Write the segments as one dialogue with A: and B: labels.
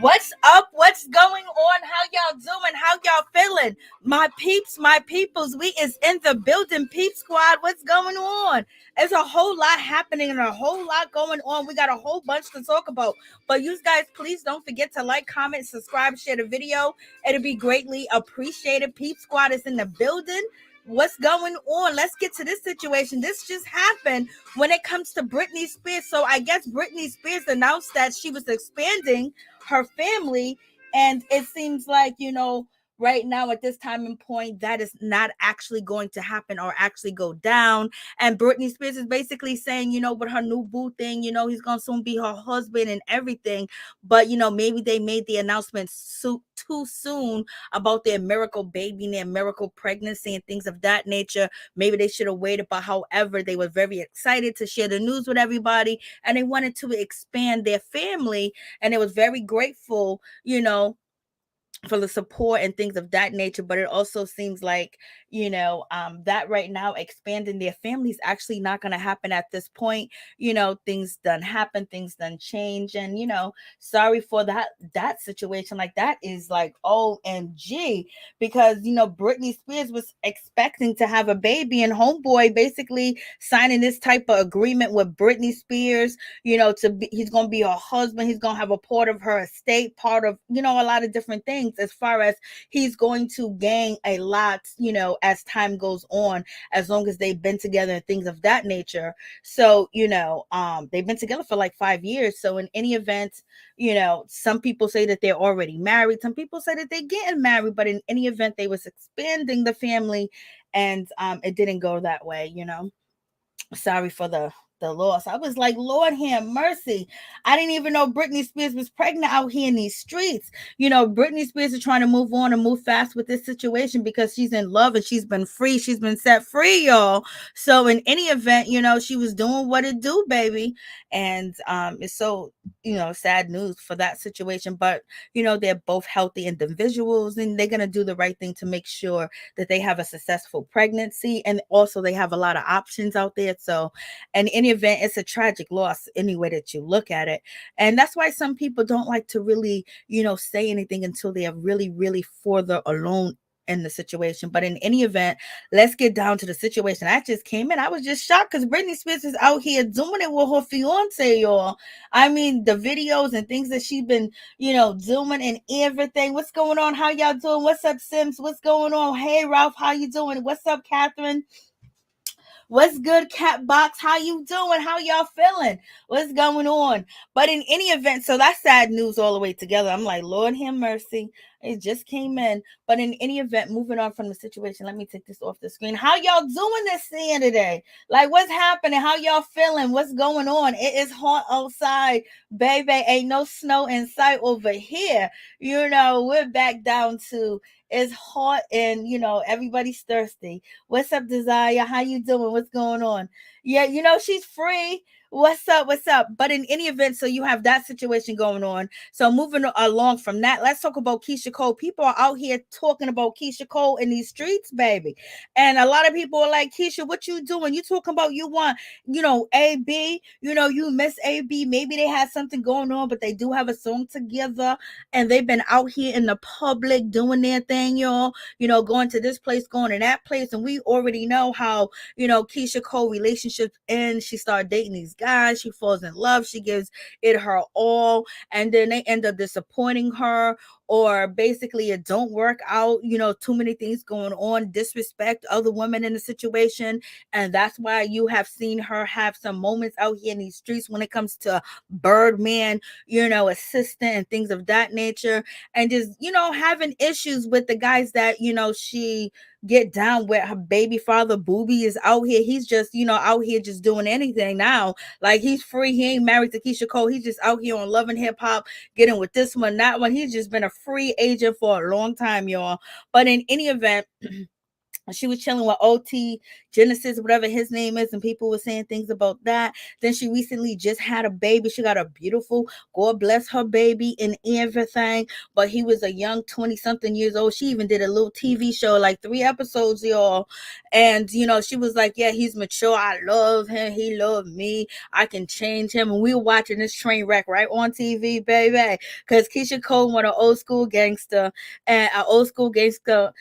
A: What's up? What's going on? How y'all doing? How y'all feeling? My peeps, my peoples, we is in the building, Peep Squad. What's going on? There's a whole lot happening and a whole lot going on. We got a whole bunch to talk about. But you guys, please don't forget to like, comment, subscribe, share the video. It'll be greatly appreciated. Peep Squad is in the building. What's going on? Let's get to this situation. This just happened when it comes to Britney Spears. So I guess Britney Spears announced that she was expanding her family, and it seems like, right now at this time and point, that is not actually going to happen or actually go down. And Britney Spears is basically saying, with her new boo thing, he's gonna soon be her husband and everything. But maybe they made the announcement too soon about their miracle baby and their miracle pregnancy and things of that nature. Maybe they should have waited, but however, they were very excited to share the news with everybody, and they wanted to expand their family, and it was very grateful, for the support and things of that nature. But it also seems like, that right now expanding their family is actually not going to happen at this point. Things done happen, things done change. And, sorry for that situation. Like, that is like, OMG, because, Britney Spears was expecting to have a baby, and homeboy basically signing this type of agreement with Britney Spears, he's going to be her husband. He's going to have a part of her estate, part of, a lot of different things, as far as he's going to gain a lot, as time goes on, as long as they've been together and things of that nature. So, they've been together for like 5 years. So in any event, some people say that they're already married. Some people say that they're getting married, but in any event, they was expanding the family, and it didn't go that way, Sorry for the loss. I was like, Lord have mercy. I didn't even know Britney Spears was pregnant out here in these streets. Britney Spears is trying to move on and move fast with this situation because she's in love and she's been free. She's been set free, y'all. So in any event, she was doing what it do, baby. And it's so, sad news for that situation. But, they're both healthy individuals, and they're going to do the right thing to make sure that they have a successful pregnancy. And also they have a lot of options out there. So in any event, it's a tragic loss any way that you look at it. And that's why some people don't like to really, say anything until they are really, really further alone in the situation. But in any event, let's get down to the situation. I just came in. I was just shocked because Britney Spears is out here doing it with her fiance, y'all. I mean, the videos and things that she's been, doing and everything. What's going on? How y'all doing? What's up, Sims? What's going on? Hey, Ralph, how you doing? What's up, Catherine? What's good, Cat Box? How you doing? How y'all feeling? What's going on? But in any event, so that's sad news all the way together. I'm like, Lord have mercy. It just came in. But in any event, moving on from the situation, let me take this off the screen. How y'all doing this today? Like, what's happening? How y'all feeling? What's going on? It is hot outside, baby. Ain't no snow in sight over here. We're back down to it's hot and, everybody's thirsty. What's up, Desire? How you doing? What's going on? Yeah, she's free. What's up? But in any event, so you have that situation going on. So moving along from that, let's talk about Keisha Cole. People are out here talking about Keisha Cole in these streets, baby. And a lot of people are like, Keisha, what you doing? You talking about you want, AB, you miss AB. Maybe they had something going on, but they do have a song together, and they've been out here in the public doing their thing, y'all. Going to this place, going to that place. And we already know how, Keisha Cole relationships end. She started dating these guys. She falls in love. She gives it her all. And then they end up disappointing her, or basically it don't work out, too many things going on, disrespect other women in the situation. And that's why you have seen her have some moments out here in these streets when it comes to Birdman, assistant and things of that nature. And just, having issues with the guys that, she get down with. Her baby father Booby is out here. He's just, out here just doing anything now. Like, he's free. He ain't married to Keisha Cole. He's just out here on Love and Hip Hop, getting with this one, that one. He's just been a free agent for a long time, y'all. But in any event, she was chilling with OT Genesis, whatever his name is, and people were saying things about that. Then she recently just had a baby. She got a beautiful, God bless her baby and everything. But he was a young 20-something years old. She even did a little TV show, like 3 episodes, y'all. And, she was like, yeah, he's mature. I love him. He loved me. I can change him. And we were watching this train wreck right on TV, baby. Because Keisha Cole was an old school gangster, and an old school gangster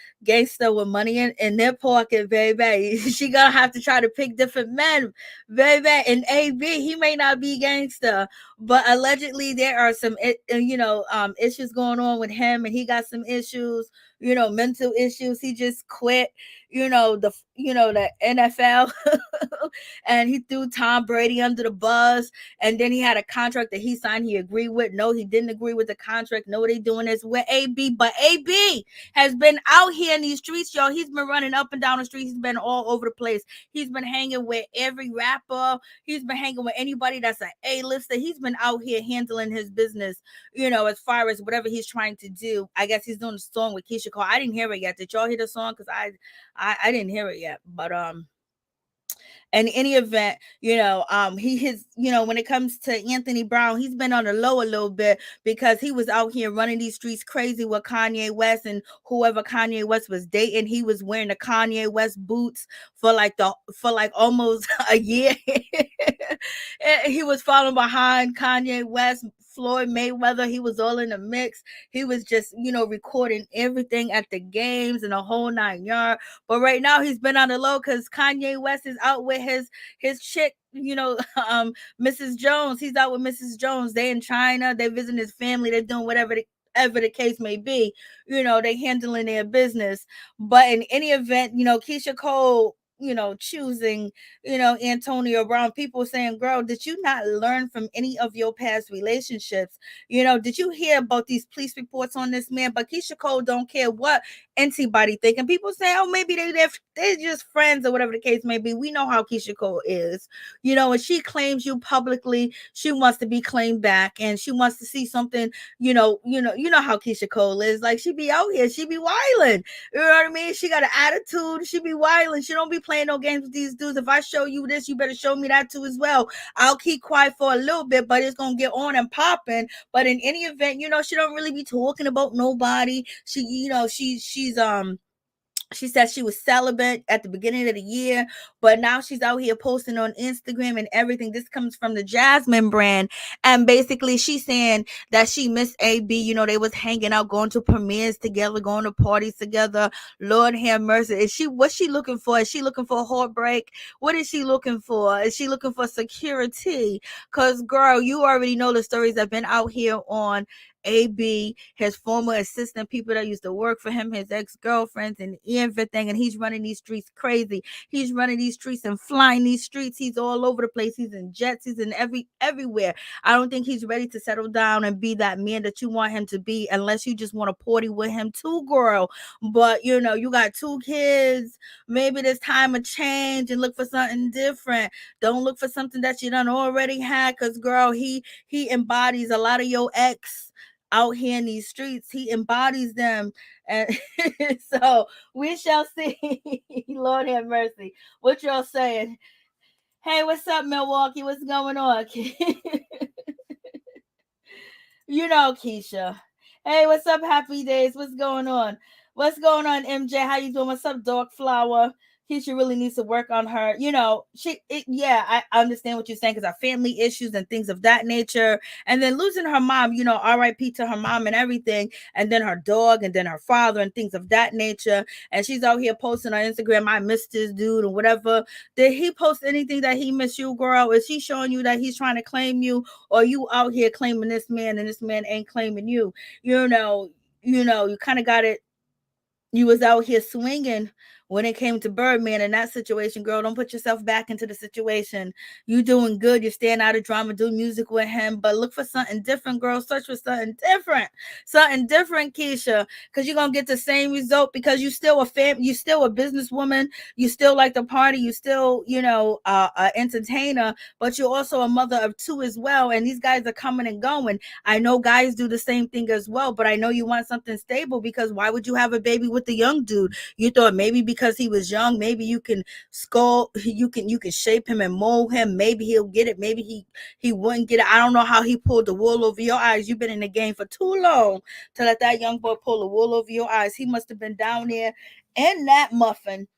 A: with money in their pocket, baby. She gonna have to try to pick different men, baby. And AB, he may not be gangster, but allegedly there are some issues going on with him, and he got some issues, mental issues. He just quit, the NFL and he threw Tom Brady under the bus. And then he had a contract that he signed, he agreed with. No, he didn't agree with the contract. No, they doing this with AB. But AB has been out here in these streets, y'all. He's been running up and down the streets. He's been all over the place. He's been hanging with every rapper. He's been hanging with anybody that's an A-lister. He's been out here handling his business, as far as whatever he's trying to do. I guess he's doing a song with Keisha Cole. I didn't hear it yet. Did y'all hear the song? Because I didn't hear it yet. But in any event, he his, when it comes to Anthony Brown, he's been on the low a little bit because he was out here running these streets crazy with Kanye West, and whoever Kanye West was dating, he was wearing the Kanye West boots for like almost a year. He was following behind Kanye West, Floyd Mayweather. He was all in the mix. He was just, recording everything at the games and the whole 9 yards. But right now he's been on the low because Kanye West is out with his chick, Mrs. Jones. He's out with Mrs. Jones. They in China. They visiting his family. They're doing whatever the case may be. They handling their business. But in any event, Keisha Cole, choosing, Antonio Brown. People saying, girl, did you not learn from any of your past relationships? Did you hear about these police reports on this man? But Keisha Cole don't care what anybody think. And people say, oh, maybe they're just friends or whatever the case may be. We know how Keisha Cole is. When she claims you publicly, she wants to be claimed back, and she wants to see something, you know how Keisha Cole is. Like, she be out here, she be wilding. You know what I mean? She got an attitude, she be wilding. She don't be playing no games with these dudes. If I show you this, you better show me that too as well. I'll keep quiet for a little bit, but it's gonna get on and popping. But in any event, she don't really be talking about nobody. She said she was celibate at the beginning of the year, but now she's out here posting on Instagram and everything. This comes from the Jasmine brand. And basically she's saying that she missed AB. They was hanging out, going to premieres together, going to parties together. Lord have mercy. What's she looking for? Is she looking for a heartbreak? What is she looking for? Is she looking for security? Because, girl, you already know the stories that have been out here on AB, his former assistant, people that used to work for him, his ex-girlfriends and everything. And he's running these streets crazy. He's running these streets and flying these streets. He's all over the place. He's in jets. He's in everywhere. I don't think he's ready to settle down and be that man that you want him to be, unless you just want to party with him too, girl. But you got 2 kids. Maybe this time a change and look for something different. Don't look for something that you done already had, because, girl, he embodies a lot of your ex out here in these streets. He embodies them. And so we shall see. Lord have mercy. What y'all saying? Hey, what's up, Milwaukee? What's going on? Keisha. Hey, what's up, Happy Days? What's going on? What's going on, MJ? How you doing? What's up, Dark Flower? Keisha really needs to work on her. I understand what you're saying, because of family issues and things of that nature. And then losing her mom, RIP to her mom and everything. And then her dog, and then her father, and things of that nature. And she's out here posting on Instagram, I missed this dude or whatever. Did he post anything that he missed you, girl? Is he showing you that he's trying to claim you, or you out here claiming this man and this man ain't claiming you? you kind of got it. You was out here swinging when it came to Birdman in that situation, girl. Don't put yourself back into the situation. You doing good. You're staying out of drama, do music with him, but look for something different, girl. Search for something different, Keisha, because you're gonna get the same result because you still you still a businesswoman. You still like to party. You still, a entertainer, but you're also a mother of two as well. And these guys are coming and going. I know guys do the same thing as well, but I know you want something stable because why would you have a baby with the young dude? You thought maybe because he was young, maybe you can you can shape him and mold him. Maybe he'll get it. Maybe he wouldn't get it. I don't know how he pulled the wool over your eyes. You've been in the game for too long to let that young boy pull the wool over your eyes. He must have been down there in that muffin.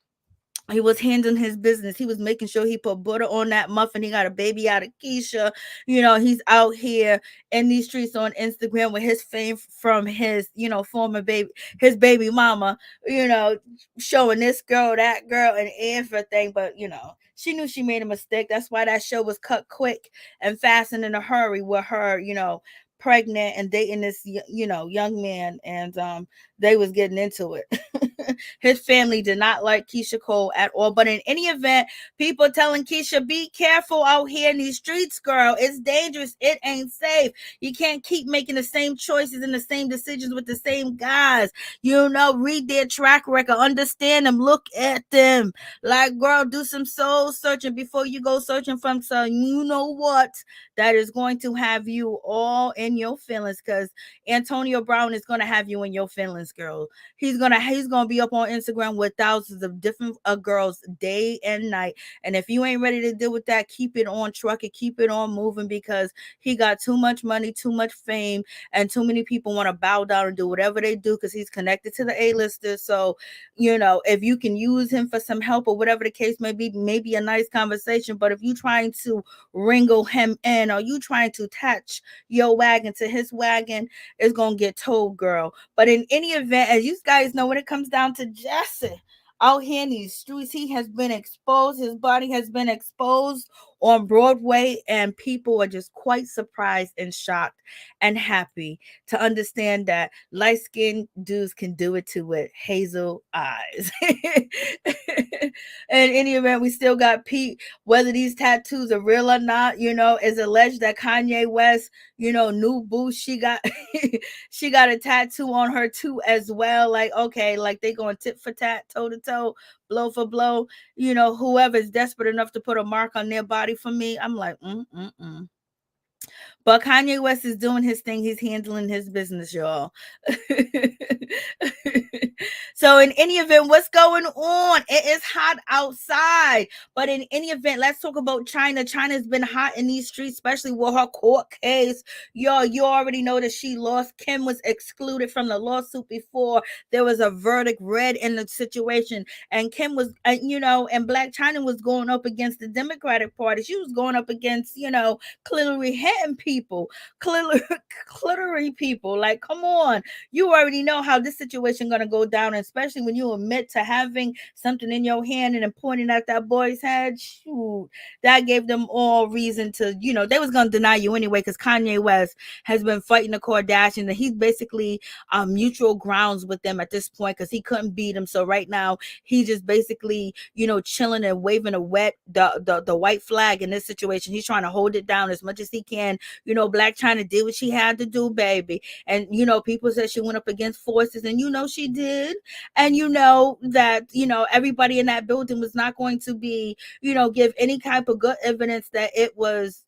A: He was handling his business. He was making sure he put butter on that muffin. He got a baby out of Keisha. He's out here in these streets on Instagram with his fame from his, former baby, his baby mama, showing this girl, that girl, and everything. But, she knew she made a mistake. That's why that show was cut quick and fast and in a hurry with her, pregnant and dating this, young man. And they was getting into it. His family did not like Keisha Cole at all. But in any event, people telling Keisha, be careful out here in these streets, girl. It's dangerous. It ain't safe. You can't keep making the same choices and the same decisions with the same guys. Read their track record, understand them, look at them. Like, girl, do some soul searching before you go searching from some, what, that is going to have you all in your feelings, because Antonio Brown is going to have you in your feelings, girl. He's gonna be up on Instagram with thousands of different girls day and night. And if you ain't ready to deal with that, keep it on truck and keep it on moving, because he got too much money, too much fame, and too many people want to bow down and do whatever they do because he's connected to the A-listers. So, if you can use him for some help or whatever the case may be, maybe a nice conversation. But if you trying to wrangle him in, or you trying to attach your wagon to his wagon, it's gonna get told, girl. But in any event, as you guys know, when it comes down to Jesse out here in these streets, he has been exposed. His body has been exposed on Broadway, and people are just quite surprised and shocked and happy to understand that light-skinned dudes can do it too with hazel eyes. In any event, we still got Pete. Whether these tattoos are real or not, it's alleged that Kanye West, new boo, she got she got a tattoo on her too as well. Like, okay, like they going tit for tat, toe to toe, blow for blow. Whoever's desperate enough to put a mark on their body for me, I'm like, But Kanye West is doing his thing. He's handling his business, y'all. So in any event, what's going on? It is hot outside. But in any event, let's talk about Chyna. Chyna's been hot in these streets, especially with her court case. Y'all, you already know that she lost. Kim was excluded from the lawsuit before there was a verdict read in the situation. And Kim was, and Blac Chyna was going up against the Democratic Party. She was going up against, clearly hitting people, clitory people. Like, come on. You already know how this situation gonna go down, especially when you admit to having something in your hand and then pointing at that boy's head. Shoot, that gave them all reason to, they was gonna deny you anyway, because Kanye West has been fighting the Kardashians, and he's basically mutual grounds with them at this point because he couldn't beat them. So right now he's just basically, chilling and waving the white flag in this situation. He's trying to hold it down as much as he can. Blac Chyna did what she had to do, baby. And people said she went up against forces, and she did. And that everybody in that building was not going to be, give any type of good evidence that it was,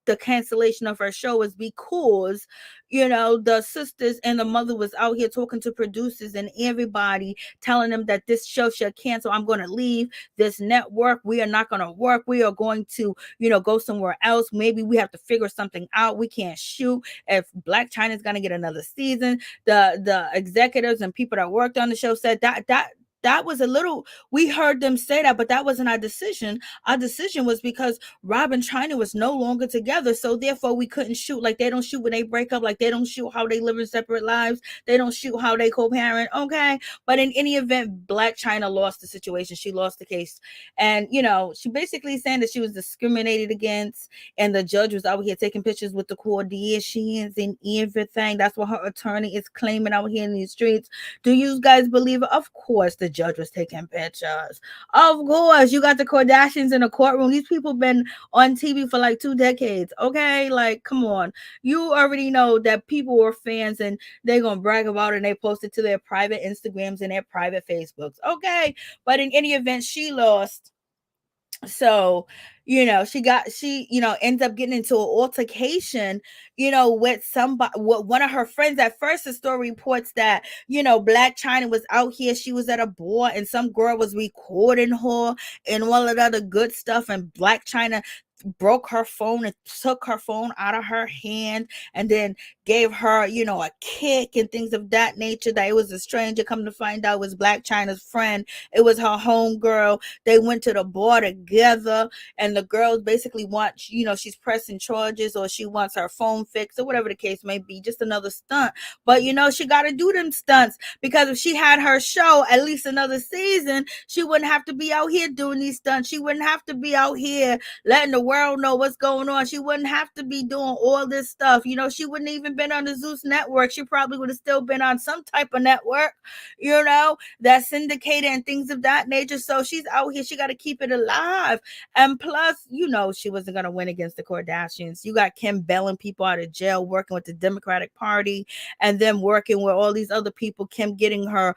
A: the cancellation of her show was because the sisters and the mother was out here talking to producers and everybody, telling them that this show should cancel. I'm going to leave this network. We are not going to work. We are going to, go somewhere else. Maybe we have to figure something out. We can't shoot. If Blac Chyna is going to get another season, the executives and people that worked on the show said that that was a little, we heard them say that, but that wasn't our decision. Our decision was because Rob and Chyna was no longer together, so therefore we couldn't shoot. Like, they don't shoot when they break up, like they don't shoot how they live in separate lives, they don't shoot how they co-parent, okay? But in any event, Blac Chyna lost the situation. She lost the case. And she basically saying that she was discriminated against, and the judge was out here taking pictures with the Kardashians and everything. That's what her attorney is claiming out here in these streets. Do you guys believe it? Of course the judge was taking pictures. Of course. You got the Kardashians in the courtroom. These people been on TV for like 2 decades, okay? Like, come on. You already know that people were fans, and they're gonna brag about it, and they post it to their private Instagrams and their private Facebooks, okay? But in any event, she lost. So she ends up getting into an altercation with somebody, with one of her friends. At first, the story reports that Blac Chyna was out here, she was at a bar, and some girl was recording her and all of that other good stuff, and Blac Chyna broke her phone and took her phone out of her hand, and then gave her a kick and things of that nature. That it was a stranger. Come to find out, it was Blac Chyna's friend. It was her homegirl. They went to the bar together, and the girl basically wants, she's pressing charges, or she wants her phone fixed, or whatever the case may be. Just another stunt. But she got to do them stunts, because if she had her show at least another season, she wouldn't have to be out here doing these stunts. She wouldn't have to be out here letting the world know what's going on. She wouldn't have to be doing all this stuff. She wouldn't even been on the Zeus network. She probably would have still been on some type of network, that's syndicated and things of that nature. So she's out here. She got to keep it alive. And plus, she wasn't going to win against the Kardashians. You got Kim bailing people out of jail, working with the Democratic Party, and then working with all these other people. Kim getting her,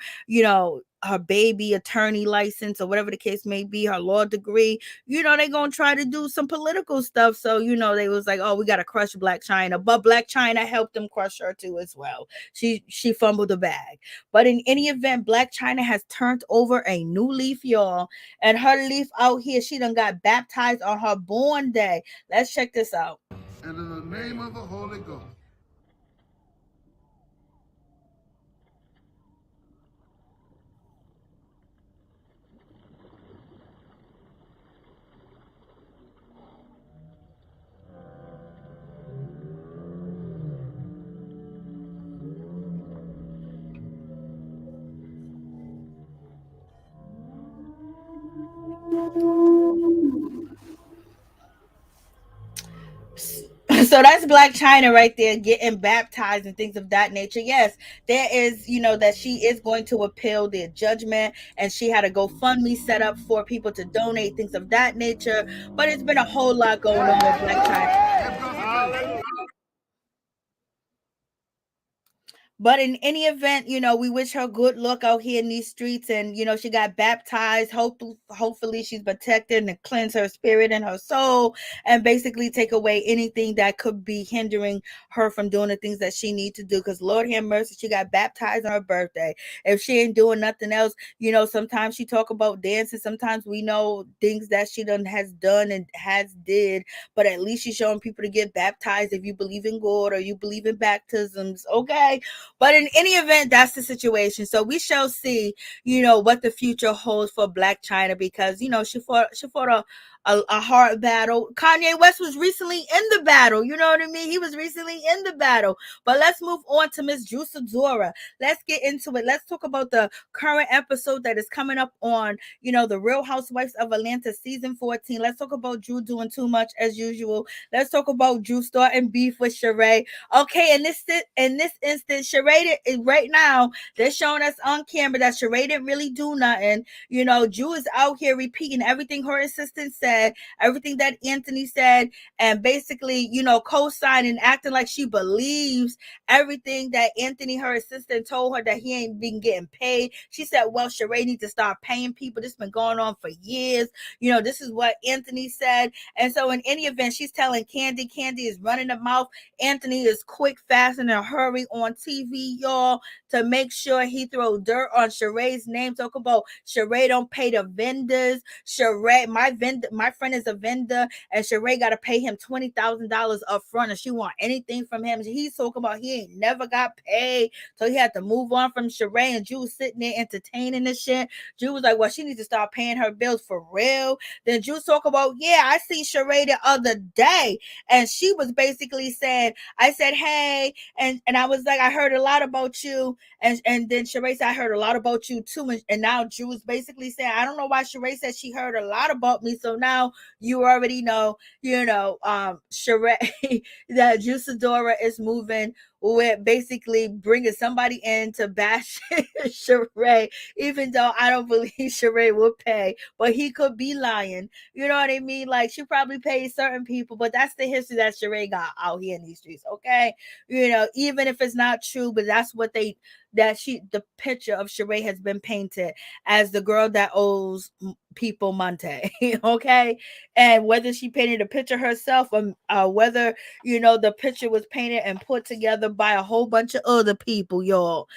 A: her baby attorney license, or whatever the case may be, her law degree. They're gonna try to do some political stuff. So they was like, oh, we gotta crush Blac Chyna. But Blac Chyna helped them crush her too as well. She fumbled the bag. But in any event, Blac Chyna has turned over a new leaf, y'all. And her leaf out here, she done got baptized on her born day. Let's check this out.
B: And in the name of the Holy Ghost.
A: So that's Blac Chyna right there, getting baptized and things of that nature. Yes, there is, that she is going to appeal their judgment, and she had a GoFundMe set up for people to donate, things of that nature. But it's been a whole lot going on with Blac Chyna. But in any event, we wish her good luck out here in these streets. And, she got baptized. Hopefully she's protected and cleanse her spirit and her soul, and basically take away anything that could be hindering her from doing the things that she needs to do. Because Lord have mercy, she got baptized on her birthday. If she ain't doing nothing else, sometimes she talk about dancing. Sometimes we know things that she has done and has did. But at least she's showing people to get baptized if you believe in God or you believe in baptisms. Okay. But in any event, that's the situation. So we shall see, what the future holds for Blac Chyna, because, she fought a hard battle. Kanye West was recently in the battle. You know what I mean? He was recently in the battle. But let's move on to Miss Sidora. Let's get into it. Let's talk about the current episode that is coming up on, the Real Housewives of Atlanta season 14. Let's talk about Drew doing too much as usual. Let's talk about Drew starting beef with Sheree. Okay, in this instance, Sheree right now, they're showing us on camera that Sheree didn't really do nothing. Drew is out here repeating everything her assistant said, everything that Anthony said, and basically, co-signing, acting like she believes everything that Anthony, her assistant, told her, that he ain't been getting paid. She said, well, Sheree needs to start paying people. This has been going on for years. This is what Anthony said. And so in any event, she's telling Candy is running the mouth. Anthony is quick, fast, and in a hurry on TV. TV, y'all, to make sure he throw dirt on Sheree's name. Talk about Sheree don't pay the vendors. Sheree, my friend is a vendor, and Sheree got to pay him $20,000 up front, and she want anything from him. He's talking about he ain't never got paid, so he had to move on from Sheree. And Drew was sitting there entertaining the shit. Drew was like, well, she needs to start paying her bills for real. Then Drew talk about, yeah, I see Sheree the other day, and she was basically saying, I said, hey, and I was like, I heard a lot about you, and then Sheree said, I heard a lot about you too, and now Drew was basically saying, I don't know why Sheree said she heard a lot about me, so now you already know, Sheree, that Sidora is moving with basically bringing somebody in to bash Sheree, even though I don't believe Sheree would pay, but he could be lying. You know what I mean? Like, she probably paid certain people, but that's the history that Sheree got out here in these streets, okay? Even if it's not true, but that's what the picture of Sheree has been painted as the girl that owes people money, okay? And whether she painted a picture herself or whether, the picture was painted and put together by a whole bunch of other people, y'all.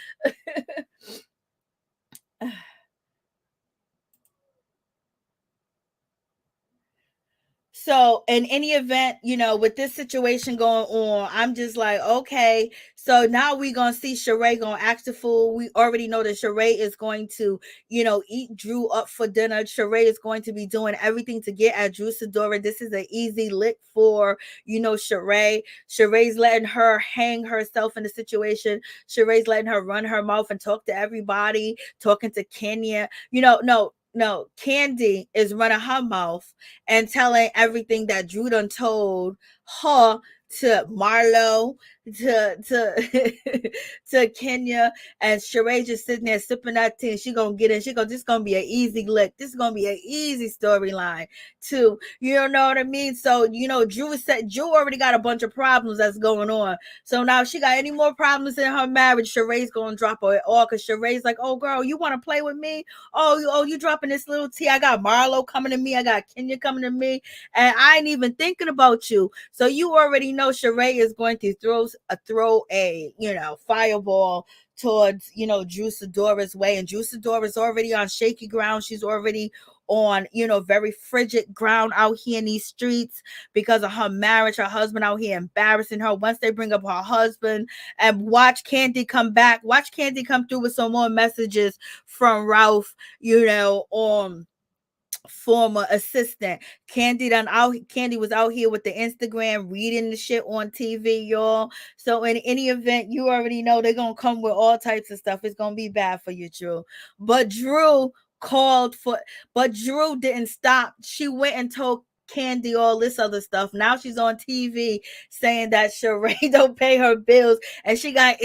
A: So in any event, with this situation going on, I'm just like, okay, so now we're going to see Sheree going to act a fool. We already know that Sheree is going to, eat Drew up for dinner. Sheree is going to be doing everything to get at Drew Sidora. This is an easy lick for, Sheree. Sheree's letting her hang herself in the situation. Sheree's letting her run her mouth and talk to everybody, talking to Kenya. No, Candy is running her mouth and telling everything that Drew done told her to Marlo, to to Kenya, and Sheree just sitting there sipping that tea. She gonna get in. This gonna be an easy lick. This is gonna be an easy storyline too. You know what I mean? So Drew already got a bunch of problems that's going on. So now if she got any more problems in her marriage, Sheree's gonna drop her all, because Sheree's like, oh girl, you want to play with me? Oh, you dropping this little tea? I got Marlo coming to me. I got Kenya coming to me, and I ain't even thinking about you. So you already know Sheree is going to throw a fireball towards Drew Sidora's way, and Drew Sidora's already on shaky ground. She's already on very frigid ground out here in these streets because of her marriage. Her husband out here embarrassing her. Once they bring up her husband, and watch Candy come back, watch Candy come through with some more messages from Ralph, former assistant. Candy was out here with the Instagram reading the shit on TV, y'all. So in any event, you already know they're gonna come with all types of stuff. It's gonna be bad for you, Drew. But Drew didn't stop. She went and told Candy all this other stuff. Now she's on TV saying that Sheree don't pay her bills, and she got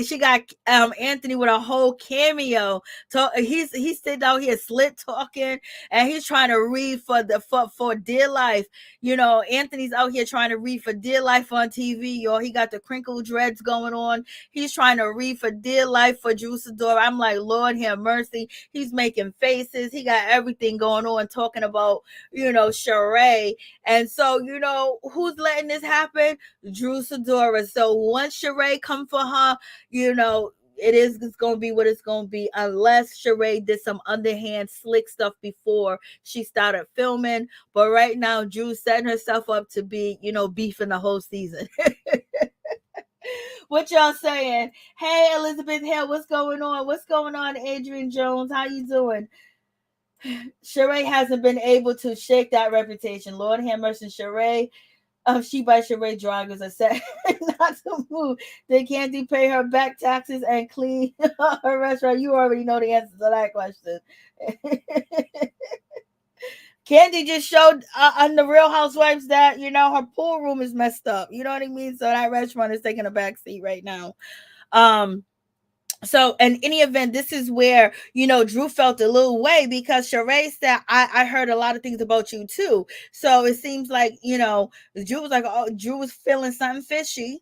A: Anthony with a whole cameo. He's sitting out here slit talking, and he's trying to read for dear life. Anthony's out here trying to read for dear life on TV, y'all. He got the crinkle dreads going on. He's trying to read for dear life for Drew Sidora. I'm like, Lord have mercy. He's making faces. He got everything going on, talking about Sheree. And so, who's letting this happen? Drew Sidora. So once Sheree come for her, it's going to be what it's going to be, unless Sheree did some underhand slick stuff before she started filming. But right now, Drew's setting herself up to be, beefing the whole season. What y'all saying? Hey, Elizabeth Hill, what's going on? What's going on, Adrian Jones? How you doing? Sheree hasn't been able to shake that reputation. Lord have mercy, Sheree. She by Sheree drivers are set not to move. They can't pay her back taxes and clean her restaurant. You already know the answer to that question. Candy just showed on the Real Housewives that her pool room is messed up. You know what I mean? So that restaurant is taking a back seat right now. So in any event, this is where, Drew felt a little way, because Sheree said, I heard a lot of things about you too. So it seems like, Drew was like, oh, Drew was feeling something fishy,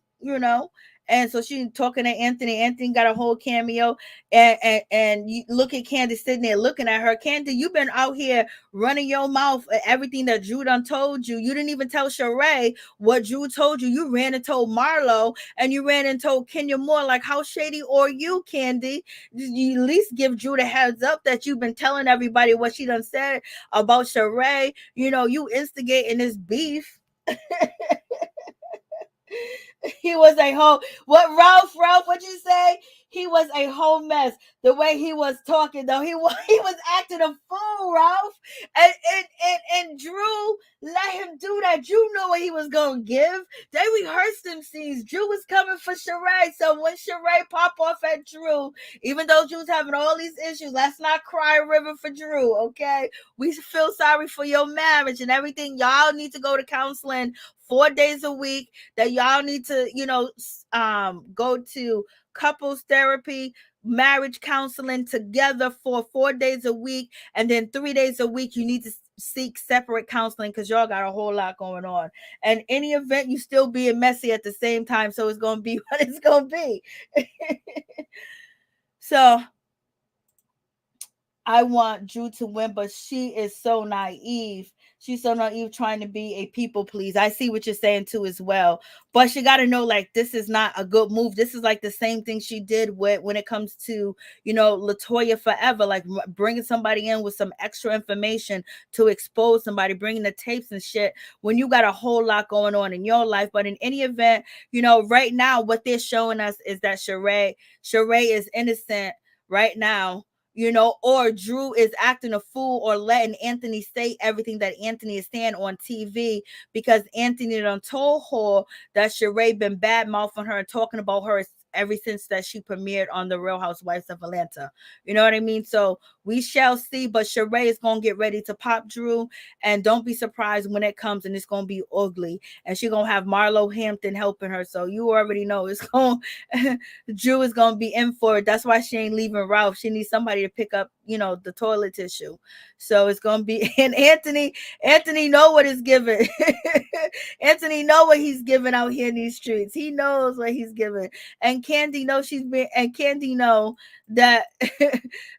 A: And so she talking to Anthony. Anthony got a whole cameo, and you look at Candy sitting there looking at her. Candy, you've been out here running your mouth at everything that Drew done told you. You didn't even tell Sheree what Drew told you. You ran and told Marlo, and you ran and told Kenya Moore. Like, how shady are you, Candy? You at least give Drew the heads up that you've been telling everybody what she done said about Sheree. You know, you instigating this beef. He was a whole Ralph, what'd you say? He was a whole mess. The way he was talking, though, he was acting a fool, Ralph. And Drew let him do that. Drew knew what he was gonna give. They rehearsed them scenes. Drew was coming for Sheree. So when Sheree pop off at Drew, even though Drew's having all these issues, let's not cry a river for Drew, okay? We feel sorry for your marriage and everything. Y'all need to go to counseling 4 days a week. That y'all need to, go to couples therapy, marriage counseling together for 4 days a week, and then 3 days a week you need to seek separate counseling because y'all got a whole lot going on. And any event, you still being messy at the same time, so it's gonna be what it's gonna be. So I want Drew to win, but she is so naive. She's so naive trying to be a people please. I see what you're saying too as well. But she got to know, like, this is not a good move. This is like the same thing she did when it comes to, LaToya Forever, like bringing somebody in with some extra information to expose somebody, bringing the tapes and shit when you got a whole lot going on in your life. But in any event, right now, what they're showing us is that Sheree is innocent right now. Or Drew is acting a fool or letting Anthony say everything that Anthony is saying on TV because Anthony done told her that Sheree been bad mouthing her and talking about her ever since that she premiered on The Real Housewives of Atlanta. You know what I mean? So we shall see, but Sheree is going to get ready to pop Drew, and don't be surprised when it comes, and it's going to be ugly, and she's going to have Marlo Hampton helping her, so you already know it's going Drew is going to be in for it. That's why she ain't leaving Ralph. She needs somebody to pick up, the toilet tissue. So it's going to be, and Anthony know what it's giving. Anthony know what he's giving out here in these streets. He knows what he's giving. And Candy knows Candy know that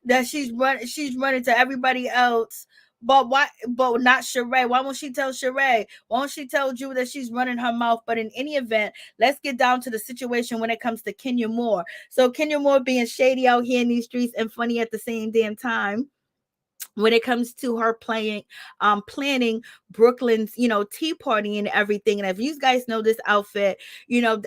A: that she's running to everybody else. But why? But not Sheree. Why won't she tell Sheree? Why won't she tell Drew that she's running her mouth? But in any event, let's get down to the situation when it comes to Kenya Moore. So Kenya Moore being shady out here in these streets and funny at the same damn time. When it comes to her planning Brooklyn's, tea party and everything. And if you guys know this outfit,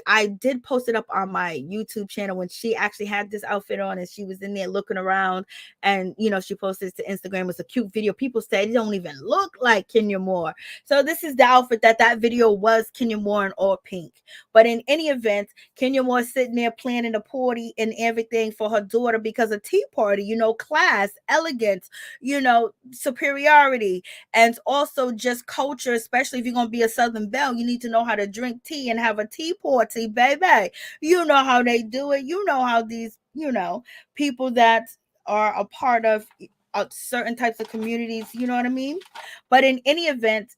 A: I did post it up on my YouTube channel when she actually had this outfit on and she was in there looking around, and, she posted it to Instagram. It was a cute video. People said it don't even look like Kenya Moore. So this is the outfit that video was Kenya Moore in all pink. But in any event, Kenya Moore sitting there planning a party and everything for her daughter because a tea party, class, elegance, superiority, and also just culture. Especially if you're going to be a Southern belle, you need to know how to drink tea and have a tea party, baby. You know how they do it. You know how these, people that are a part of certain types of communities, you know what I mean? But in any event,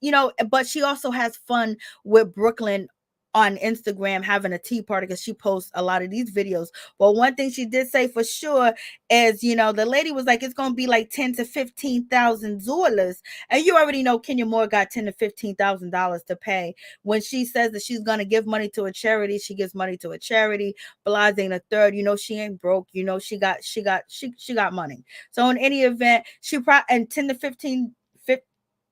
A: but she also has fun with Brooklyn on Instagram having a tea party because she posts a lot of these videos. But one thing she did say for sure is, the lady was like, it's going to be like 10 to 15,000 dollars. And you already know Kenya Moore got 10 to 15,000 dollars to pay. When she says that she's going to give money to a charity, she gives money to a charity. Blase ain't a third, she ain't broke, she got money. So in any event, she probably, and 10 to 15,000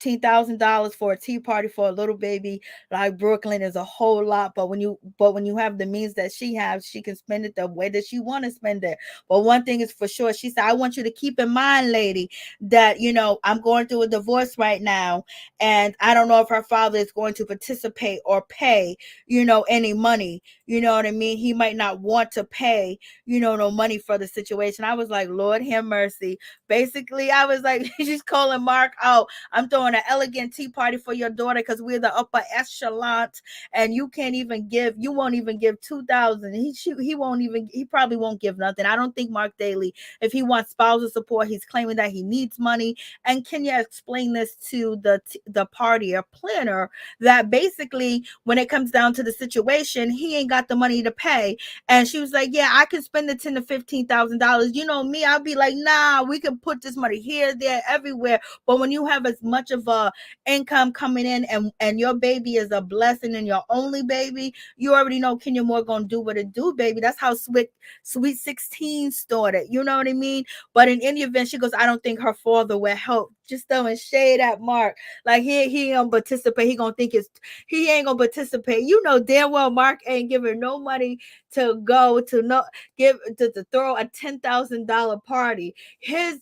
A: $10,000 for a tea party for a little baby like Brooklyn is a whole lot. But when you have the means that she has, she can spend it the way that she want to spend it. But one thing is for sure, she said, I want you to keep in mind, lady, that I'm going through a divorce right now, and I don't know if her father is going to participate or pay any money. You know what I mean? He might not want to pay no money for the situation. I was like, Lord have mercy. Basically, I was like, she's calling Marc out. I'm throwing throwing an elegant tea party for your daughter because we're the upper echelon, and you won't even give 2,000. He probably won't give nothing. I don't think Marc Daly, if he wants spousal support, he's claiming that he needs money. And Kenya explained this to the party or planner, that basically when it comes down to the situation, he ain't got the money to pay. And she was like, yeah, I can spend the $10,000 to $15,000. You know me, I'll be like, nah, we can put this money here, there, everywhere. But when you have as much of a income coming in, and your baby is a blessing and your only baby, you already know Kenya Moore gonna do what it do, baby. That's how Sweet 16 started. You know what I mean? But in any event, she goes, I don't think her father will help. Just throwing shade at Marc. Like he ain't gonna participate. He ain't gonna participate. You know damn well Marc ain't giving no money to go to throw a $10,000 party. His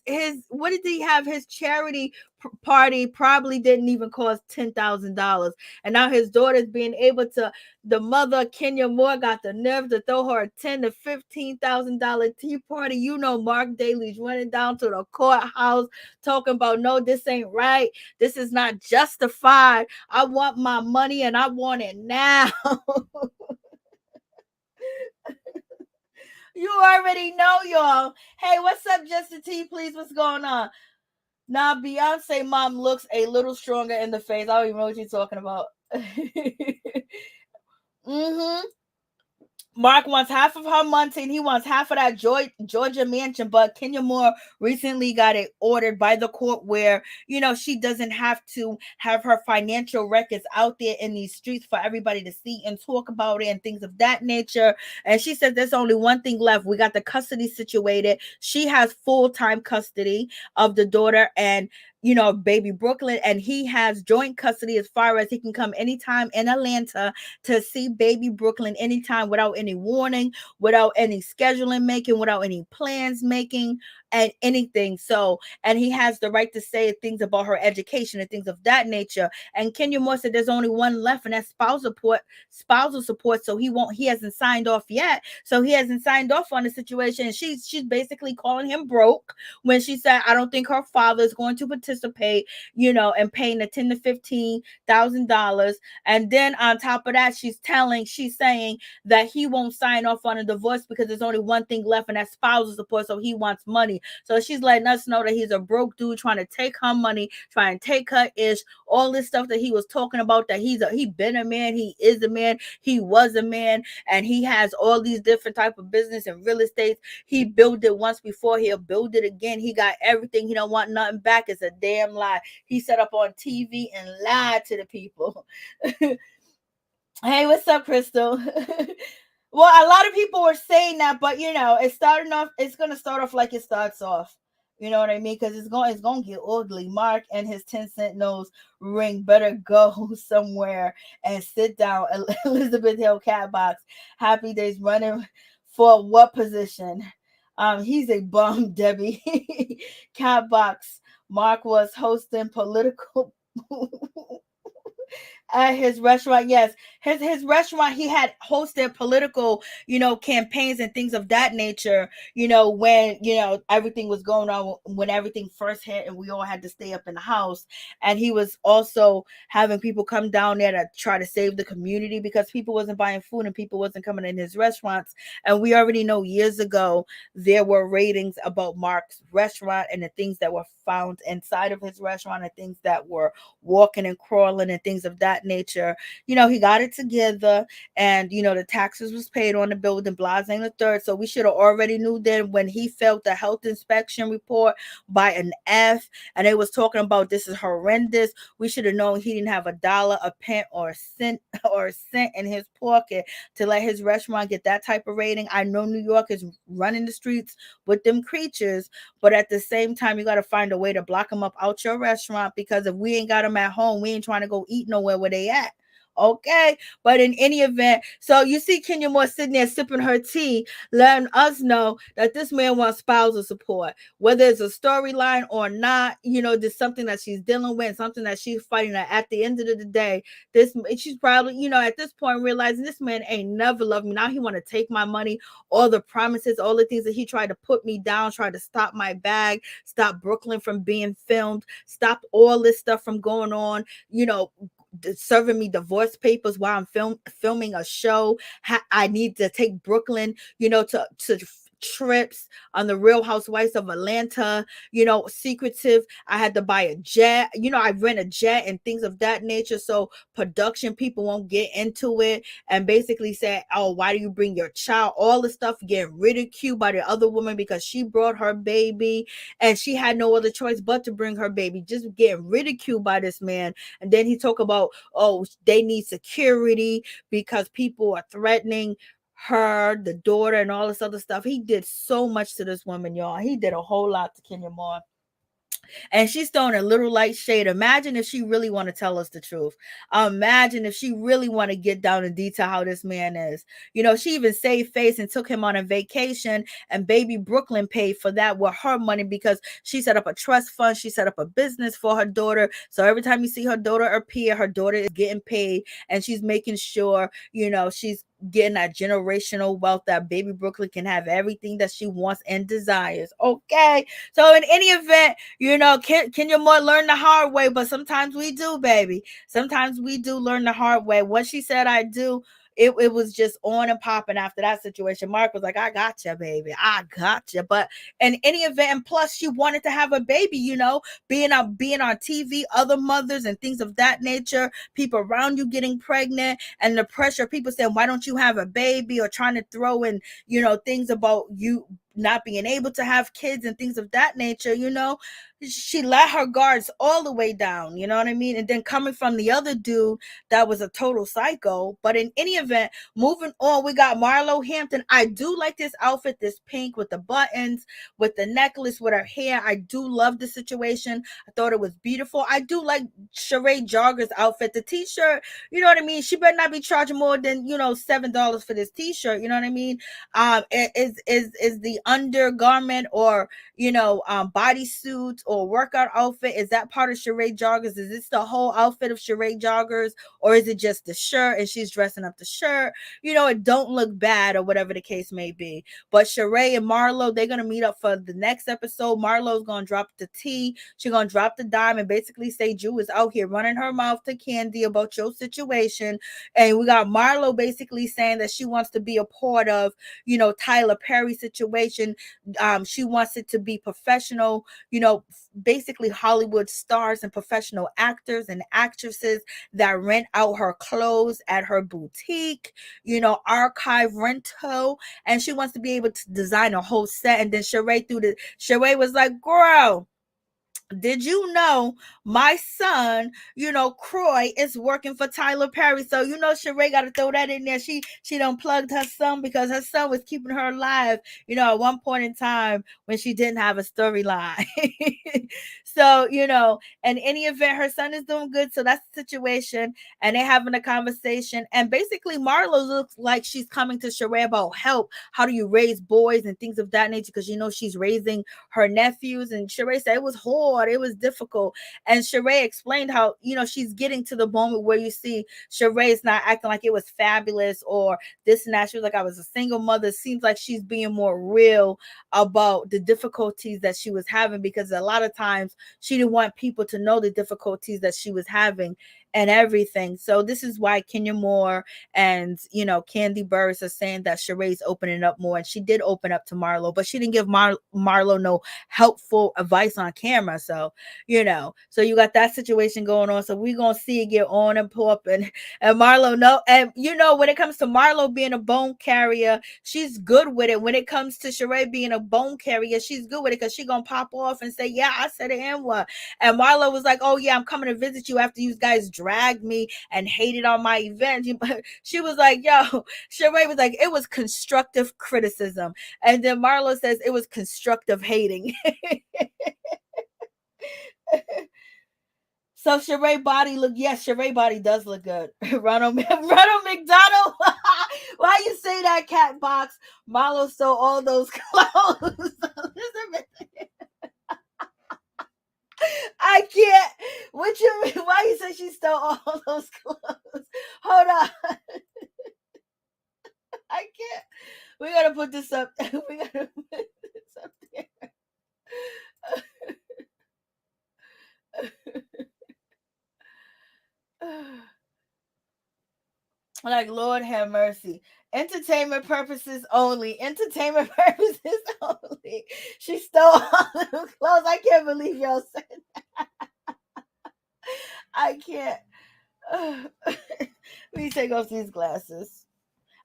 A: what did he have? His charity party probably didn't even cost $10,000, and now his daughter's being able to. The mother, Kenya Moore, got the nerve to throw her a $10,000 to $15,000 tea party. You know Marc Daly's running down to the courthouse talking about, no, this ain't right. This is not justified. I want my money and I want it now. You already know, y'all. Hey, what's up, Justin T? Please, what's going on? Now, Beyonce mom looks a little stronger in the face. I don't even know what you're talking about. Marc wants half of her money, and he wants half of that Georgia mansion. But Kenya Moore recently got it ordered by the court where, she doesn't have to have her financial records out there in these streets for everybody to see and talk about it and things of that nature. And she said there's only one thing left. We got the custody situated. She has full-time custody of the daughter and baby Brooklyn, and he has joint custody as far as he can come anytime in Atlanta to see baby Brooklyn anytime without any warning, without any scheduling making, without any plans making, and anything. So, and he has the right to say things about her education and things of that nature. And Kenya Moore said there's only one left, and that's spousal support. So he hasn't signed off yet. So he hasn't signed off on the situation. And she's basically calling him broke when she said, I don't think her father is going to participate, and paying the $10,000 to $15,000. And then on top of that, she's saying that he won't sign off on a divorce because there's only one thing left, and that's spousal support. So he wants money. So she's letting us know that he's a broke dude trying to take her money, trying to take her ish, all this stuff that he was talking about, that he been a man, he is a man, he was a man, and he has all these different type of business and real estate. He built it once before, he'll build it again. He got everything. He don't want nothing back. It's a damn lie. He set up on TV and lied to the people. Hey, what's up, Crystal? Well, a lot of people were saying that, but it's going to start off like it starts off. You know what I mean? Because it's going to get ugly. Marc and his 10-cent nose ring better go somewhere and sit down. Elizabeth Hill Catbox, Happy Days running for what position? He's a bum, Debbie. Catbox. Marc was hosting political at his restaurant. Yes, his restaurant, he had hosted political campaigns and things of that nature, when everything was going on, when everything first hit and we all had to stay up in the house. And he was also having people come down there to try to save the community because people wasn't buying food and people wasn't coming in his restaurants. And we already know years ago there were ratings about Marc's restaurant and the things that were found inside of his restaurant and things that were walking and crawling and things of that nature. He got it together, and the taxes was paid on the building, Blazing the third. So we should have already knew that when he felt the health inspection report by an F, and they was talking about this is horrendous. We should have known he didn't have $1, a pence, or a cent in his pocket to let his restaurant get that type of rating. I know New York is running the streets with them creatures, but at the same time, you got to find a way to block them up out your restaurant, because if we ain't got them at home, we ain't trying to go eat nowhere where they at. Okay. But in any event, so you see Kenya Moore sitting there sipping her tea, letting us know that this man wants spousal support, whether it's a storyline or not. There's something that she's dealing with, something that she's fighting. At the end of the day, she's probably, at this point realizing this man ain't never loved me. Now he want to take my money, all the promises, all the things that he tried to put me down, tried to stop my bag, stop Brooklyn from being filmed, stop all this stuff from going on, serving me divorce papers while I'm filming a show. I need to take Brooklyn, to trips on the Real Housewives of Atlanta, secretive. I had to buy a jet, I rent a jet and things of that nature. So production people won't get into it and basically say, oh, why do you bring your child? All the stuff getting ridiculed by the other woman because she brought her baby and she had no other choice but to bring her baby, just getting ridiculed by this man. And then he talk about, oh, they need security because people are threatening her, the daughter, and all this other stuff. He did so much to this woman, y'all. He did a whole lot to Kenya Moore. And she's throwing a little light shade. Imagine if she really want to tell us the truth. Imagine if she really want to get down in detail how this man is. She even saved face and took him on a vacation, and baby Brooklyn paid for that with her money because she set up a trust fund. She set up a business for her daughter. So every time you see her daughter appear, her daughter is getting paid, and she's making sure, she's getting that generational wealth that baby Brooklyn can have everything that she wants and desires. Okay. So in any event, Kenya Moore learned the hard way, but sometimes we do, baby. Sometimes we do learn the hard way. What she said, I do. It was just on and popping after that situation. Marc was like, I got you, baby. I got you. But in any event, and plus she wanted to have a baby, being on TV, other mothers and things of that nature, people around you getting pregnant, and the pressure, people saying, why don't you have a baby, or trying to throw in, things about you not being able to have kids and things of that nature. She let her guards all the way down, you know what I mean? And then coming from the other dude that was a total psycho. But in any event, moving on, we got Marlo Hampton. I do like this outfit, this pink with the buttons, with the necklace, with her hair. I do love the situation. I thought it was beautiful. I do like Sheree Jogger's outfit, the t-shirt, you know what I mean? She better not be charging more than, $7 for this t-shirt, you know what I mean? Is the undergarment or bodysuit or workout outfit, is that part of Sheree Joggers? Is this the whole outfit of Sheree Joggers, or is it just the shirt and she's dressing up the shirt? It don't look bad, or whatever the case may be. But Sheree and Marlo, they're gonna meet up for the next episode. Marlo's gonna drop the tea, she's gonna drop the dime and basically say Jew is out here running her mouth to Candy about your situation. And we got Marlo basically saying that she wants to be a part of Tyler Perry situation. She wants it to be professional, basically Hollywood stars and professional actors and actresses that rent out her clothes at her boutique, archive rental. And she wants to be able to design a whole set. And then Sheree was like, girl, did you know my son, Croy, is working for Tyler Perry? So, Sheree got to throw that in there. She done plugged her son because her son was keeping her alive, at one point in time when she didn't have a storyline. So, in any event, her son is doing good. So that's the situation. And they're having a conversation. And basically, Marlo looks like she's coming to Sheree about help. How do you raise boys and things of that nature? Because, she's raising her nephews. And Sheree said it was hard. It was difficult. And Sheree explained how, she's getting to the moment where you see Sheree's not acting like it was fabulous or this and that. She was like, I was a single mother. It seems like she's being more real about the difficulties that she was having, because a lot of times she didn't want people to know the difficulties that she was having and everything. So this is why Kenya Moore and, Candy Burris are saying that Sheree's opening up more. And she did open up to Marlo, but she didn't give Marlo no helpful advice on camera. So, so you got that situation going on. So we're going to see it get on and pop. And Marlo, no. And, when it comes to Marlo being a bone carrier, she's good with it. When it comes to Sheree being a bone carrier, she's good with it because she's going to pop off and say, yeah, I said it and what. And Marlo was like, oh, yeah, I'm coming to visit you after you guys dragged me and hated on my event. She was like, yo, Sheree was like, it was constructive criticism. And then Marlo says it was constructive hating. So Sheree body look, yes, Sheree body does look good. Ronald McDonald. Why you say that, cat box? Marlo stole all those clothes. I can't. What you mean? Why you say she stole all those clothes? Hold on. I can't. We gotta put this up. We gotta put this up there. Like, Lord have mercy. Entertainment purposes only. Entertainment purposes only. She stole all the clothes. I can't believe y'all said that. I can't. Let me take off these glasses.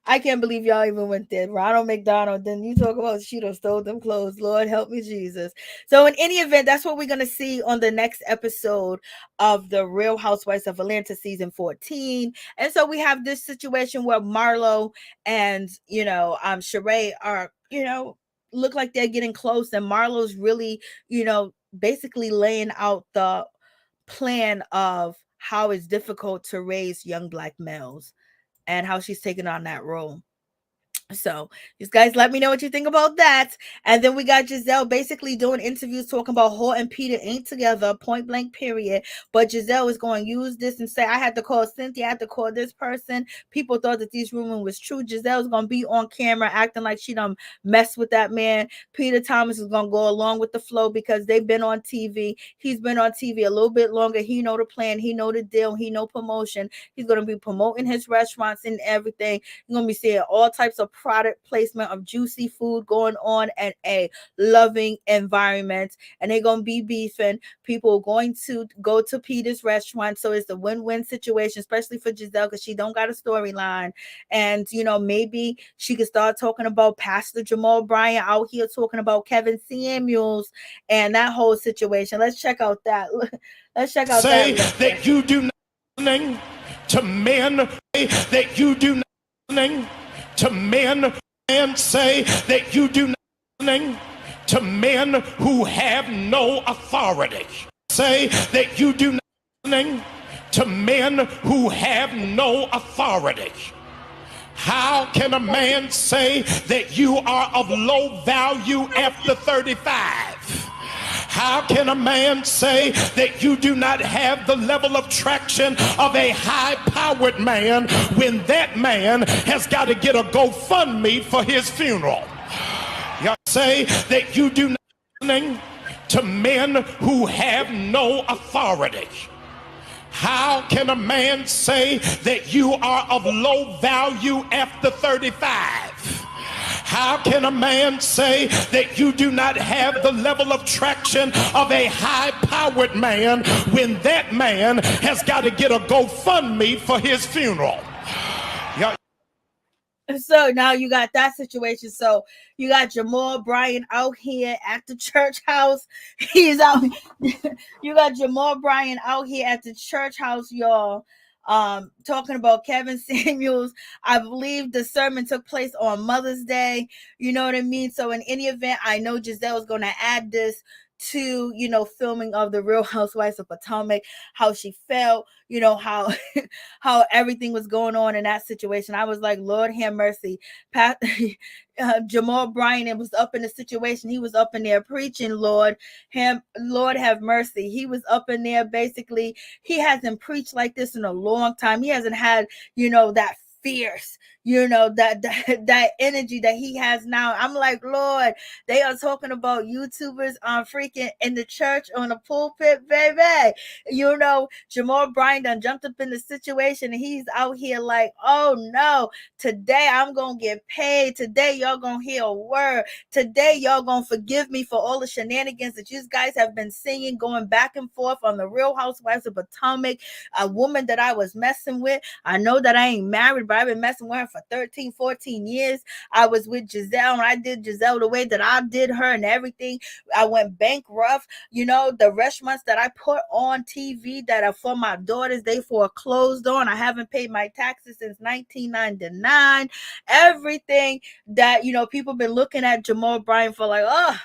A: I can't believe y'all even went there. Ronald McDonald. Then you talk about she done stole them clothes. Lord help me, Jesus. So in any event, that's what we're gonna see on the next episode of the Real Housewives of Atlanta season 14. And so we have this situation where Marlo and Sheree are, look like they're getting close, and Marlo's really, basically laying out the plan of how it's difficult to raise young Black males and how she's taking on that role. So, you guys, let me know what you think about that. And then we got Giselle basically doing interviews talking about Hall and Peter ain't together, point blank, period. But Giselle is going to use this and say, I had to call Cynthia, I had to call this person. People thought that these rumors was true. Giselle's going to be on camera acting like she done messed with that man. Peter Thomas is going to go along with the flow because they've been on TV. He's been on TV a little bit longer. He know the plan. He know the deal. He know promotion. He's going to be promoting his restaurants and everything. You're going to be seeing all types of product placement of juicy food going on and a loving environment, and they're gonna be beefing. People are going to go to Peter's restaurant, so it's a win-win situation, especially for Giselle because she don't got a storyline. And maybe she could start talking about Pastor Jamal Bryant out here talking about Kevin Samuels and that whole situation. Let's check out that. Let's check out
C: say
A: that
C: you do nothing to men, that you do nothing to men, and say that you do nothing to men who have no authority. Say that you do nothing to men who have no authority. How can a man say that you are of low value after 35? How can a man say that you do not have the level of traction of a high-powered man when that man has got to get a GoFundMe for his funeral? Y'all say that you do nothing to men who have no authority. How can a man say that you are of low value after 35? How can a man say that you do not have the level of traction of a high-powered man when that man has got to get a GoFundMe for his funeral?
A: So now you got that situation. So you got Jamal Bryant out here at the church house. He's out. You got Jamal Bryant out here at the church house, y'all. Talking about Kevin Samuels. I believe the sermon took place on Mother's Day. You know what I mean? So in any event, I know Giselle is going to add this to filming of the Real Housewives of Potomac, how she felt, how how everything was going on in that situation. I was like, Lord have mercy. Jamal Bryant was up in the situation. He was up in there preaching. Lord have mercy. He was up in there. Basically, he hasn't preached like this in a long time. He hasn't had that fierce, that energy that he has now. I'm like, Lord, they are talking about YouTubers freaking in the church on the pulpit, baby. Jamal Bryant done jumped up in the situation and he's out here like, oh no, today I'm gonna get paid. Today y'all gonna hear a word. Today y'all gonna forgive me for all the shenanigans that you guys have been singing, going back and forth on the Real Housewives of Potomac, a woman that I was messing with. I know that I ain't married, but I've been messing with her for 13, 14 years. I was with Giselle and I did Giselle the way that I did her and everything. I went bankrupt. The restaurants that I put on TV that are for my daughters, they foreclosed on. I haven't paid my taxes since 1999. Everything that, people been looking at Jamal Bryant for like, oh,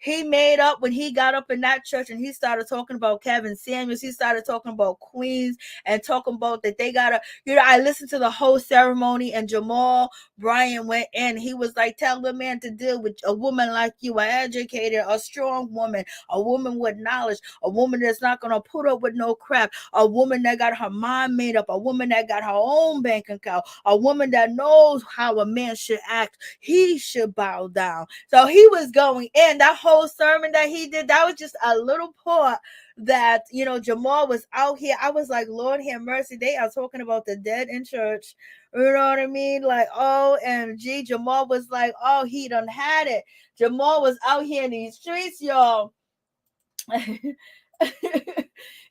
A: he made up when he got up in that church and he started talking about Kevin Samuels. He started talking about Queens and talking about that they gotta, I listened to the whole ceremony, and Jamal Bryant went in. He was like, tell the man to deal with a woman like you, an educated, a strong woman, a woman with knowledge, a woman that's not gonna put up with no crap, a woman that got her mind made up, a woman that got her own bank account, a woman that knows how a man should act. He should bow down. So he was going in. That whole sermon that he did, that was just a little part that, Jamal was out here. I was like, Lord have mercy. They are talking about the dead in church. You know what I mean? Like, OMG. Jamal was like, oh, he done had it. Jamal was out here in these streets, y'all.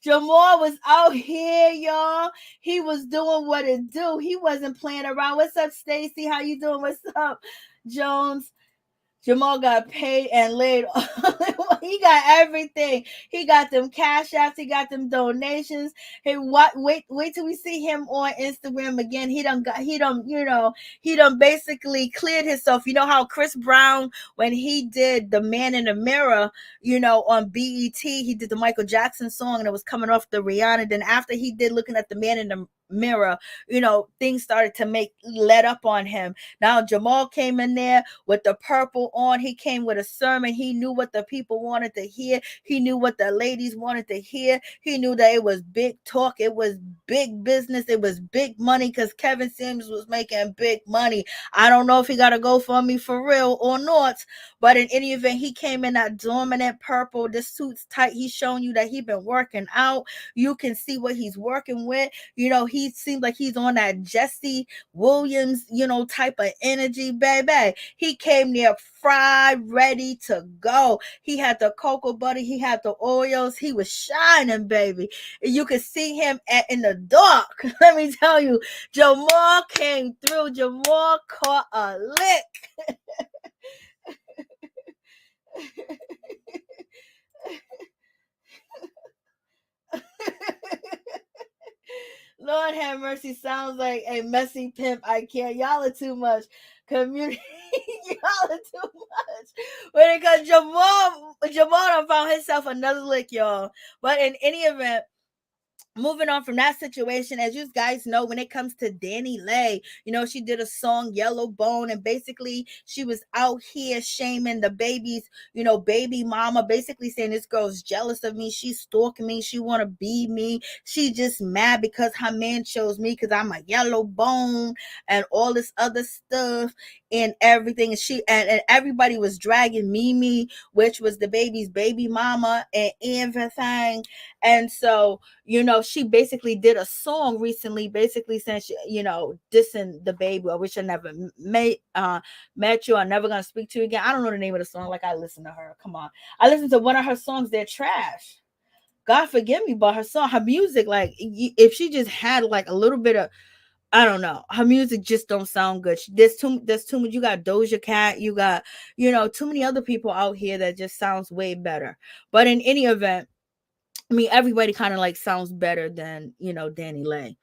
A: Jamal was out here, y'all. He was doing what it do. He wasn't playing around. What's up, Stacy? How you doing? What's up, Jones? Jamal got paid and laid. He got everything. He got them cash apps. He got them donations. Hey, wait till we see him on Instagram again. He done basically cleared himself. You know how Chris Brown, when he did The Man in the Mirror, on BET, he did the Michael Jackson song and it was coming off the Rihanna. Then after he did Looking at the Man in the Mirror, things started to let up on him. Now Jamal came in there with the purple on. He came with a sermon. He knew what the people wanted to hear. He knew what the ladies wanted to hear. He knew that it was big talk. It was big business. It was big money because Kevin Samuels was making big money. I don't know if he got a GoFundMe for real or not, but in any event, he came in that dominant purple. The suit's tight. He's showing you that he's been working out. You can see what he's working with. He seems like he's on that Jesse Williams, type of energy, baby. He came there fried, ready to go. He had the cocoa butter. He had the oils. He was shining, baby. You could see him in the dark. Let me tell you, Jamal came through. Jamal caught a lick. Lord have mercy, sounds like a messy pimp. I can't. Y'all are too much. Community. Y'all are too much. When it comes, Jamal found himself another lick, y'all. But in any event, moving on from that situation, as you guys know, when it comes to DaniLeigh, she did a song Yellow Bone, and basically she was out here shaming the baby's, baby mama, basically saying this girl's jealous of me, she's stalking me, she want to be me, she just mad because her man chose me because I'm a yellow bone and all this other stuff and everything. And everybody was dragging Mimi, which was the baby's baby mama, and everything. And so, she basically did a song recently, basically saying, dissing the baby. I wish I never met you. I'm never going to speak to you again. I don't know the name of the song. Like, I listen to her. Come on. I listened to one of her songs. They're trash. God forgive me, but her music, like, if she just had like a little bit of, I don't know, her music just don't sound good. There's too much. You got Doja Cat. You got, too many other people out here that just sounds way better. But in any event, everybody kind of like sounds better than, DaniLeigh.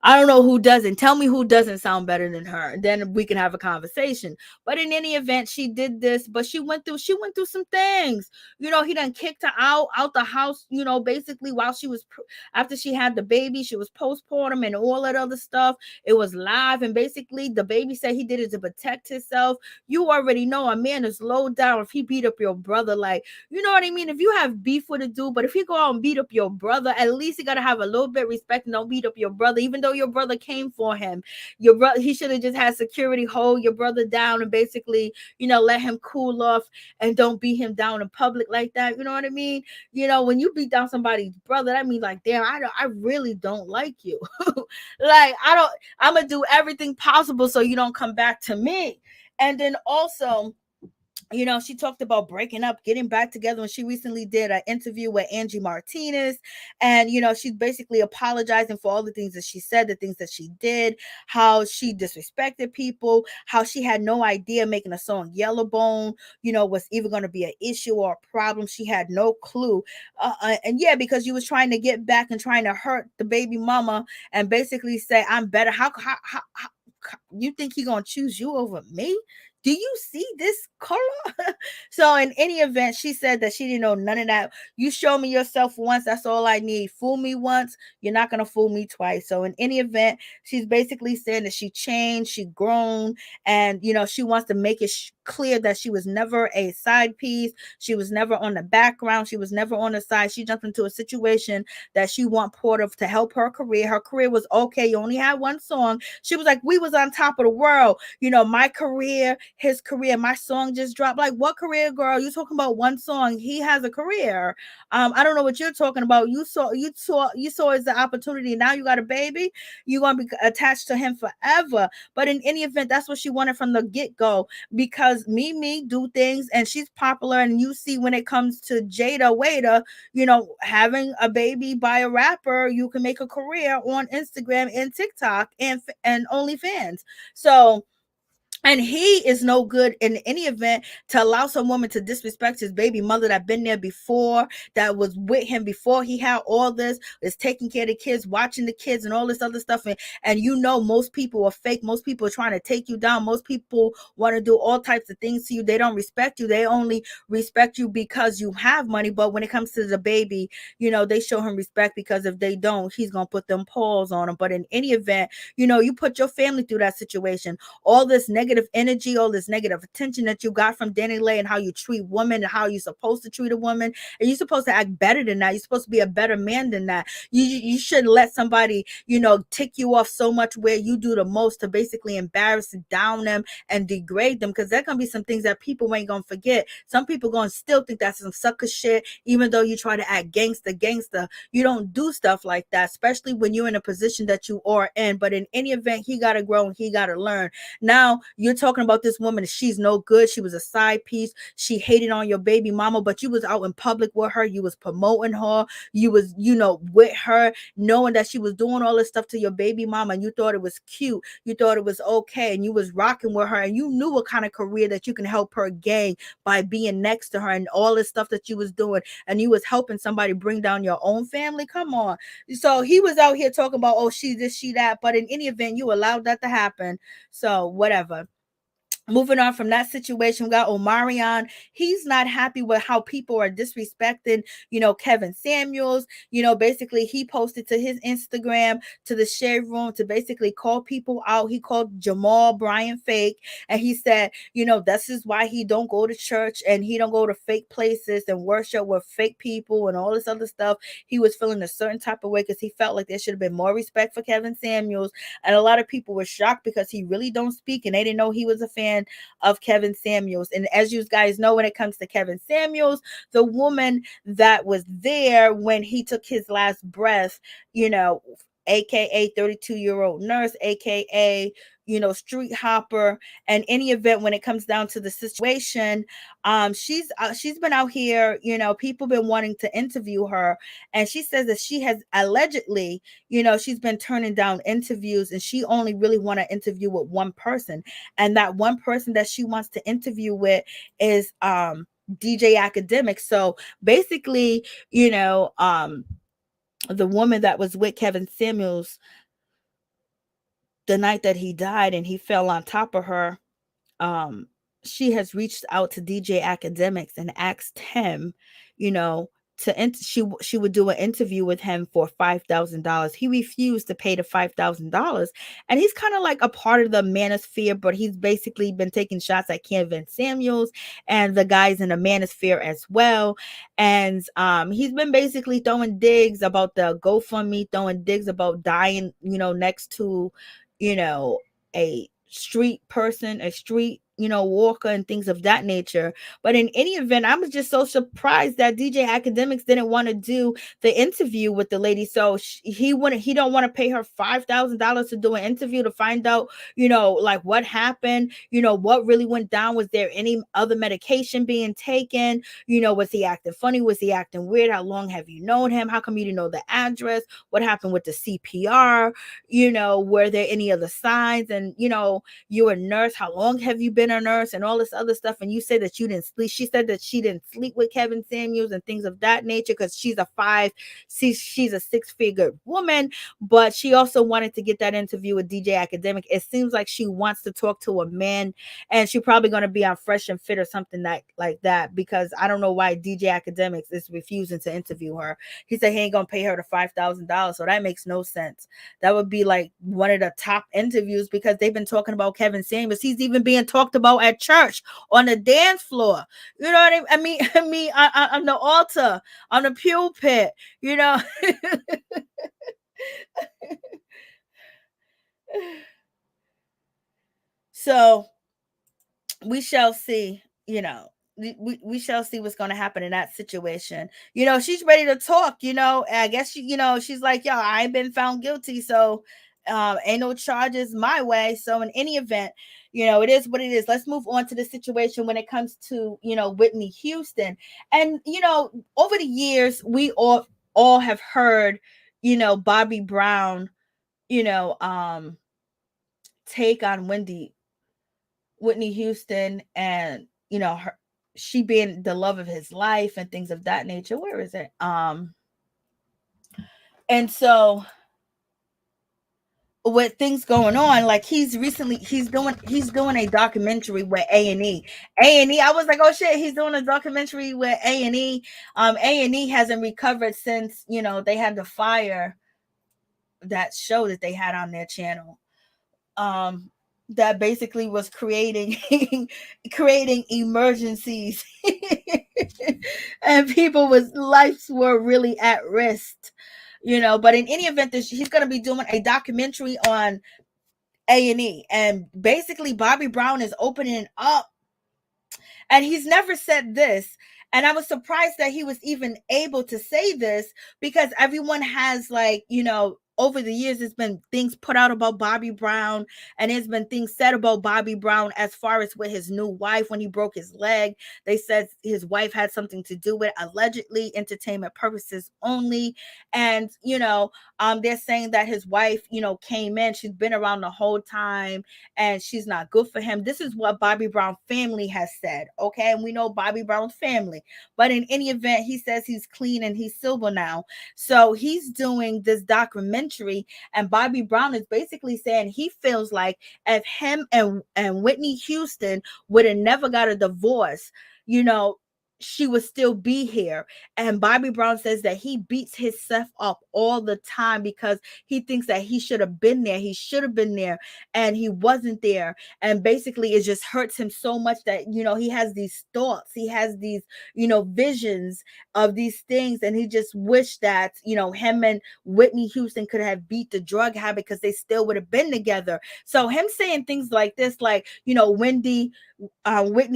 A: I don't know who doesn't. Tell me who doesn't sound better than her. Then we can have a conversation. But in any event, she did this, but she went through some things. He done kicked her out the house, basically while she was, after she had the baby, she was postpartum and all that other stuff. It was live. And basically the baby said he did it to protect himself. You already know a man is low down if he beat up your brother. Like, you know what I mean? If you have beef with a dude, but if he go out and beat up your brother, at least you got to have a little bit of respect and don't beat up your brother, even though your brother came for him. Your brother, he should have just had security hold your brother down and basically, let him cool off and don't beat him down in public like that. You know what I mean? When you beat down somebody's brother, that means like, damn, I really don't like you. Like, I'm gonna do everything possible so you don't come back to me. And then also, she talked about breaking up, getting back together when she recently did an interview with Angie Martinez. And, she's basically apologizing for all the things that she said, the things that she did, how she disrespected people, how she had no idea making a song Yellowbone, was even going to be an issue or a problem. She had no clue. And yeah, because you was trying to get back and trying to hurt the baby mama and basically say, I'm better. How you think he going to choose you over me? do you see this color? So in any event, she said that she didn't know none of that. You show me yourself once, that's all I need. Fool me once, you're not going to fool me twice. So in any event, she's basically saying that she changed, she grown, and she wants to make it clear that she was never a side piece. She was never on the background. She was never on the side. She jumped into a situation that she want Porter to help her career. Her career was okay. You only had one song. She was like, we was on top of the world. My career, his career, my song just dropped. Like, what career, girl? You talking about one song? He has a career. I don't know what you're talking about. You saw as the opportunity. Now you got a baby. You're gonna be attached to him forever. But in any event, that's what she wanted from the get-go, because Mimi do things and she's popular. And you see, when it comes to Jada Waiter, having a baby by a rapper, you can make a career on Instagram and TikTok and OnlyFans. So, and he is no good in any event to allow some woman to disrespect his baby mother that been there before, that was with him before he had all this, is taking care of the kids, watching the kids and all this other stuff. And most people are fake. Most people are trying to take you down. Most people want to do all types of things to you. They don't respect you. They only respect you because you have money. But when it comes to the baby, they show him respect, because if they don't, he's going to put them paws on them. But in any event, you put your family through that situation. All this negative energy, all this negative attention that you got from Danileigh, and how you treat women and how you're supposed to treat a woman, and you're supposed to act better than that. You're supposed to be a better man than that. You shouldn't let somebody tick you off so much where you do the most to basically embarrass and down them and degrade them, because there's gonna be some things that people ain't gonna forget. Some people gonna still think that's some sucker shit, even though you try to act gangster. You don't do stuff like that, especially when you're in a position that you are in. But in any event, he gotta grow and he gotta learn. Now you're talking about this woman, she's no good. She was a side piece. She hated on your baby mama, but you was out in public with her. You was promoting her. You was, with her, knowing that she was doing all this stuff to your baby mama, and you thought it was cute. You thought it was okay, and you was rocking with her, and you knew what kind of career that you can help her gain by being next to her and all this stuff that you was doing, and you was helping somebody bring down your own family. Come on. So he was out here talking about, oh, she this, she that, but in any event, you allowed that to happen. So whatever. Moving on from that situation, we got Omarion. He's not happy with how people are disrespecting, Kevin Samuels. Basically he posted to his Instagram, to the shade room, to basically call people out. He called Jamal Bryant fake. And he said, this is why he don't go to church and he don't go to fake places and worship with fake people and all this other stuff. He was feeling a certain type of way because he felt like there should have been more respect for Kevin Samuels. And a lot of people were shocked because he really don't speak, and they didn't know he was a fan of Kevin Samuels. And as you guys know, when it comes to Kevin Samuels, the woman that was there when he took his last breath, aka 32-year-old nurse, aka street hopper. And any event, when it comes down to the situation, she's been out here, people been wanting to interview her, and she says that she has allegedly, she's been turning down interviews, and she only really want to interview with one person, and that one person that she wants to interview with is DJ Academic. So basically, the woman that was with Kevin Samuels the night that he died and he fell on top of her, she has reached out to DJ Academics and asked him, she would do an interview with him for $5,000. He refused to pay the $5,000, and he's kind of like a part of the manosphere, but he's basically been taking shots at Kevin Samuels and the guys in the manosphere as well. And he's been basically throwing digs about the GoFundMe, throwing digs about dying, next to, a street person, a street walker, and things of that nature. But in any event, I was just so surprised that DJ Academics didn't want to do the interview with the lady. So he don't want to pay her $5,000 to do an interview to find out, like what happened, what really went down. Was there any other medication being taken? Was he acting funny? Was he acting weird? How long have you known him? How come you didn't know the address? What happened with the CPR? Were there any other signs? And you're a nurse. How long have you been been a nurse and all this other stuff, and you say that you didn't sleep. She said that she didn't sleep with Kevin Samuels and things of that nature because she's a six-figure woman, but she also wanted to get that interview with DJ Academic. It seems like she wants to talk to a man, and she's probably going to be on Fresh and Fit or something like that, because I don't know why DJ Academics is refusing to interview her. He said he ain't going to pay her the $5,000, so that makes no sense. That would be like one of the top interviews, because they've been talking about Kevin Samuels. He's even being talked about at church on the dance floor. You know what I mean? On the altar, on the pulpit, you know. So we shall see, you know. We shall see what's going to happen in that situation. You know, she's ready to talk, you know. I guess she's like, yo, I ain't been found guilty, so ain't no charges my way. So in any event, you know, it is what it is. Let's move on to the situation when it comes to, you know, Whitney Houston. And, you know, over the years, we all have heard, you know, Bobbi Brown, you know, take on Whitney Houston, and, you know, she being the love of his life and things of that nature. Where is it? And so with things going on, like he's doing a documentary with A&E. I was like, oh shit, he's doing a documentary with A&E. A&E hasn't recovered since, you know, they had to fire that show that they had on their channel. That basically was creating emergencies and people's lives were really at risk, you know. But in any event, he's going to be doing a documentary on A&E, and basically Bobbi Brown is opening up, and he's never said this. And I was surprised that he was even able to say this, because everyone has, like, you know, over the years, there's been things put out about Bobbi Brown, and there's been things said about Bobbi Brown as far as with his new wife when he broke his leg. They said his wife had something to do with, allegedly, entertainment purposes only. And, you know, they're saying that his wife, you know, came in, she's been around the whole time, and she's not good for him. This is what Bobbi Brown family has said, okay? And we know Bobbi Brown's family. But in any event, he says he's clean and he's sober now. So he's doing this documentary, and Bobbi Brown is basically saying he feels like if him and Whitney Houston would have never got a divorce, you know, she would still be here. And Bobbi Brown says that he beats himself up all the time because he thinks that he should have been there. He should have been there, and he wasn't there. And basically it just hurts him so much that, you know, he has these thoughts, he has these, you know, visions of these things, and he just wished that, you know, him and Whitney Houston could have beat the drug habit, because they still would have been together. So him saying things like this, like, you know, Whitney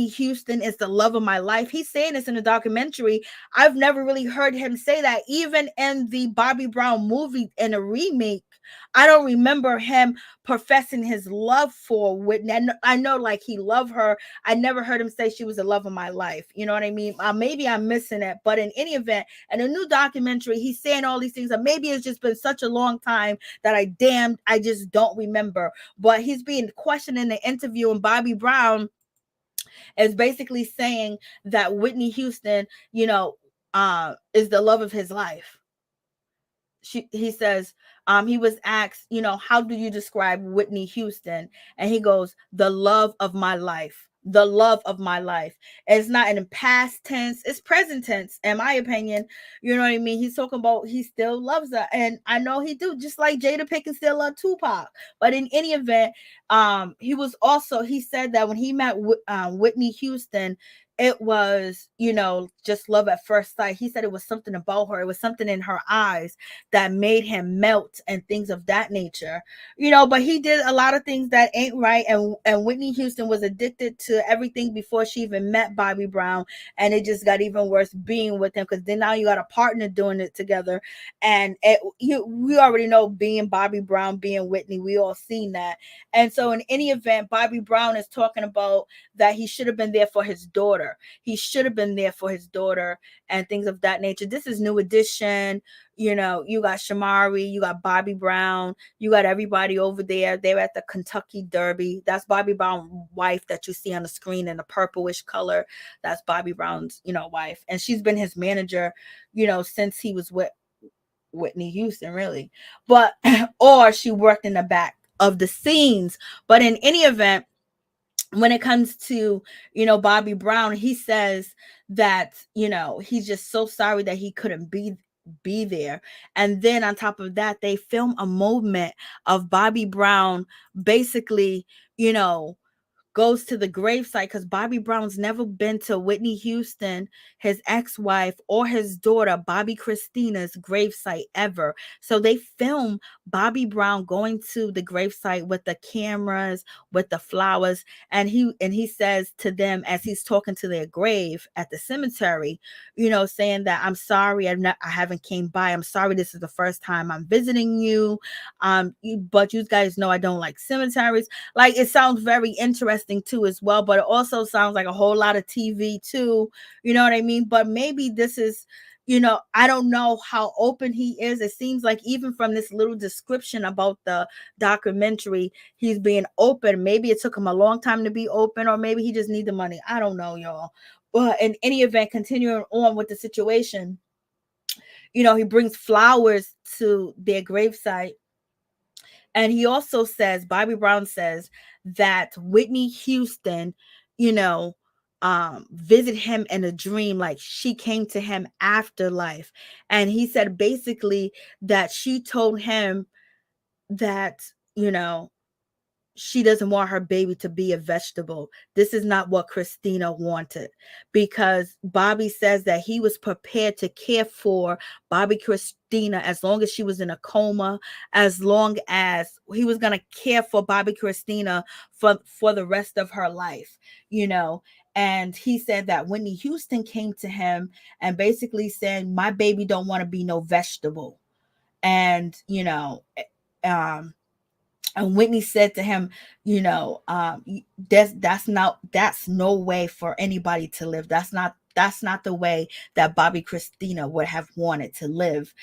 A: Houston is the love of my life. He's saying this in a documentary. I've never really heard him say that. Even in the Bobbi Brown movie, in a remake, I don't remember him professing his love for Whitney. I know, like, he loved her. I never heard him say she was the love of my life. You know what I mean? Maybe I'm missing it. But in any event, in a new documentary, he's saying all these things. And maybe it's just been such a long time that I just don't remember. But he's being questioned in the interview, and Bobbi Brown is basically saying that Whitney Houston, you know, is the love of his life. He says, he was asked, you know, how do you describe Whitney Houston? And he goes, the love of my life. The love of my life. It's not in the past tense, it's present tense, in my opinion. You know what I mean? He's talking about he still loves her, and I know he do, just like Jada Pinkett still love Tupac. But in any event, he said that when he met Whitney Houston, it was, you know, just love at first sight. He said it was something about her. It was something in her eyes that made him melt and things of that nature, you know. But he did a lot of things that ain't right. And Whitney Houston was addicted to everything before she even met Bobbi Brown. And it just got even worse being with him, because then now you got a partner doing it together. And we already know, being Bobbi Brown, being Whitney, we all seen that. And so in any event, Bobbi Brown is talking about that he should have been there for his daughter. daughter. He should have been there for his daughter and things of that nature. This is New Edition. You know, you got Shamari, you got Bobby Brown, you got everybody over there. They're at the Kentucky Derby. That's Bobby Brown's wife that you see on the screen in a purplish color. That's Bobby Brown's, you know, wife. And she's been his manager, you know, since he was with Whitney Houston, really. But, or she worked in the back of the scenes. But in any event, when it comes to, you know, Bobby Brown, he says that, you know, he's just so sorry that he couldn't be there. And then on top of that, they film a moment of Bobby Brown basically, you know, goes to the gravesite, because Bobby Brown's never been to Whitney Houston, his ex-wife, or his daughter, Bobbi Kristina's gravesite ever. So they film Bobby Brown going to the gravesite with the cameras, with the flowers, and he says to them as he's talking to their grave at the cemetery, you know, saying that, I'm sorry, I haven't came by. I'm sorry, this is the first time I'm visiting you. But you guys know I don't like cemeteries. Like, it sounds very interesting too as well, but it also sounds like a whole lot of TV too, you know what I mean? But maybe this is, you know, I don't know how open he is. It seems like even from this little description about the documentary, he's being open. Maybe it took him a long time to be open, or maybe he just needs the money. I don't know, y'all. But in any event, continuing on with the situation, you know, he brings flowers to their gravesite. And he also says, Bobby Brown says that Whitney Houston, you know, visit him in a dream, like she came to him after life. And he said basically that she told him that, you know, she doesn't want her baby to be a vegetable. This is not what Kristina wanted, because Bobby says that he was prepared to care for Bobbi Kristina as long as she was in a coma, as long as he was going to care for Bobbi Kristina for the rest of her life, you know. And he said that Whitney Houston came to him and basically said, my baby don't want to be no vegetable. And, you know, and Whitney said to him, you know, that's no way for anybody to live. That's not the way that Bobbi Kristina would have wanted to live.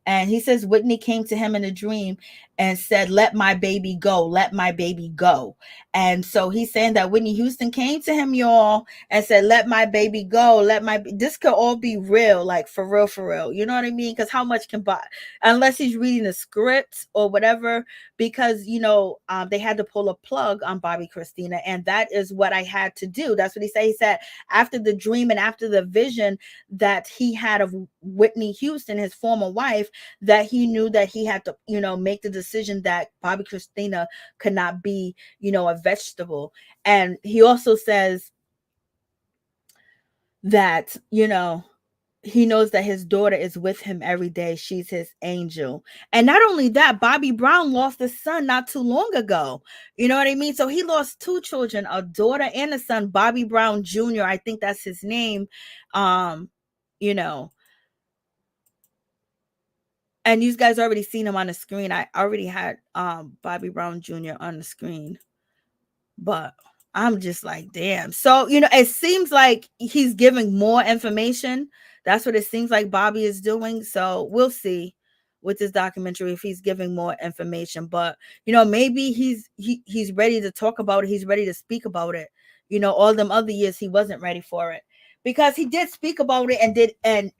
A: And he says Whitney came to him in a dream and said, let my baby go, let my baby go. And so he's saying that Whitney Houston came to him, y'all, and said, let my baby go, this could all be real, like for real, you know what I mean? Because how much can buy, unless he's reading the script or whatever, because, you know, they had to pull a plug on Bobbi Kristina, and that is what I had to do. That's what he said. He said after the dream and after the vision that he had of Whitney Houston, his former wife, that he knew that he had to, you know, make the decision that Bobbi Kristina could not be, you know, a vegetable. And he also says that, you know, he knows that his daughter is with him every day. She's his angel. And not only that, Bobby Brown lost a son not too long ago. You know what I mean? So he lost two children, a daughter and a son, Bobby Brown Jr. I think that's his name. You know, and you guys already seen him on the screen. I already had Bobby Brown Jr. on the screen. But I'm just like, damn. So, you know, it seems like he's giving more information. That's what it seems like Bobby is doing. So we'll see with this documentary if he's giving more information. But, you know, maybe he's ready to talk about it. He's ready to speak about it. You know, all them other years he wasn't ready for it, because he did speak about it and did and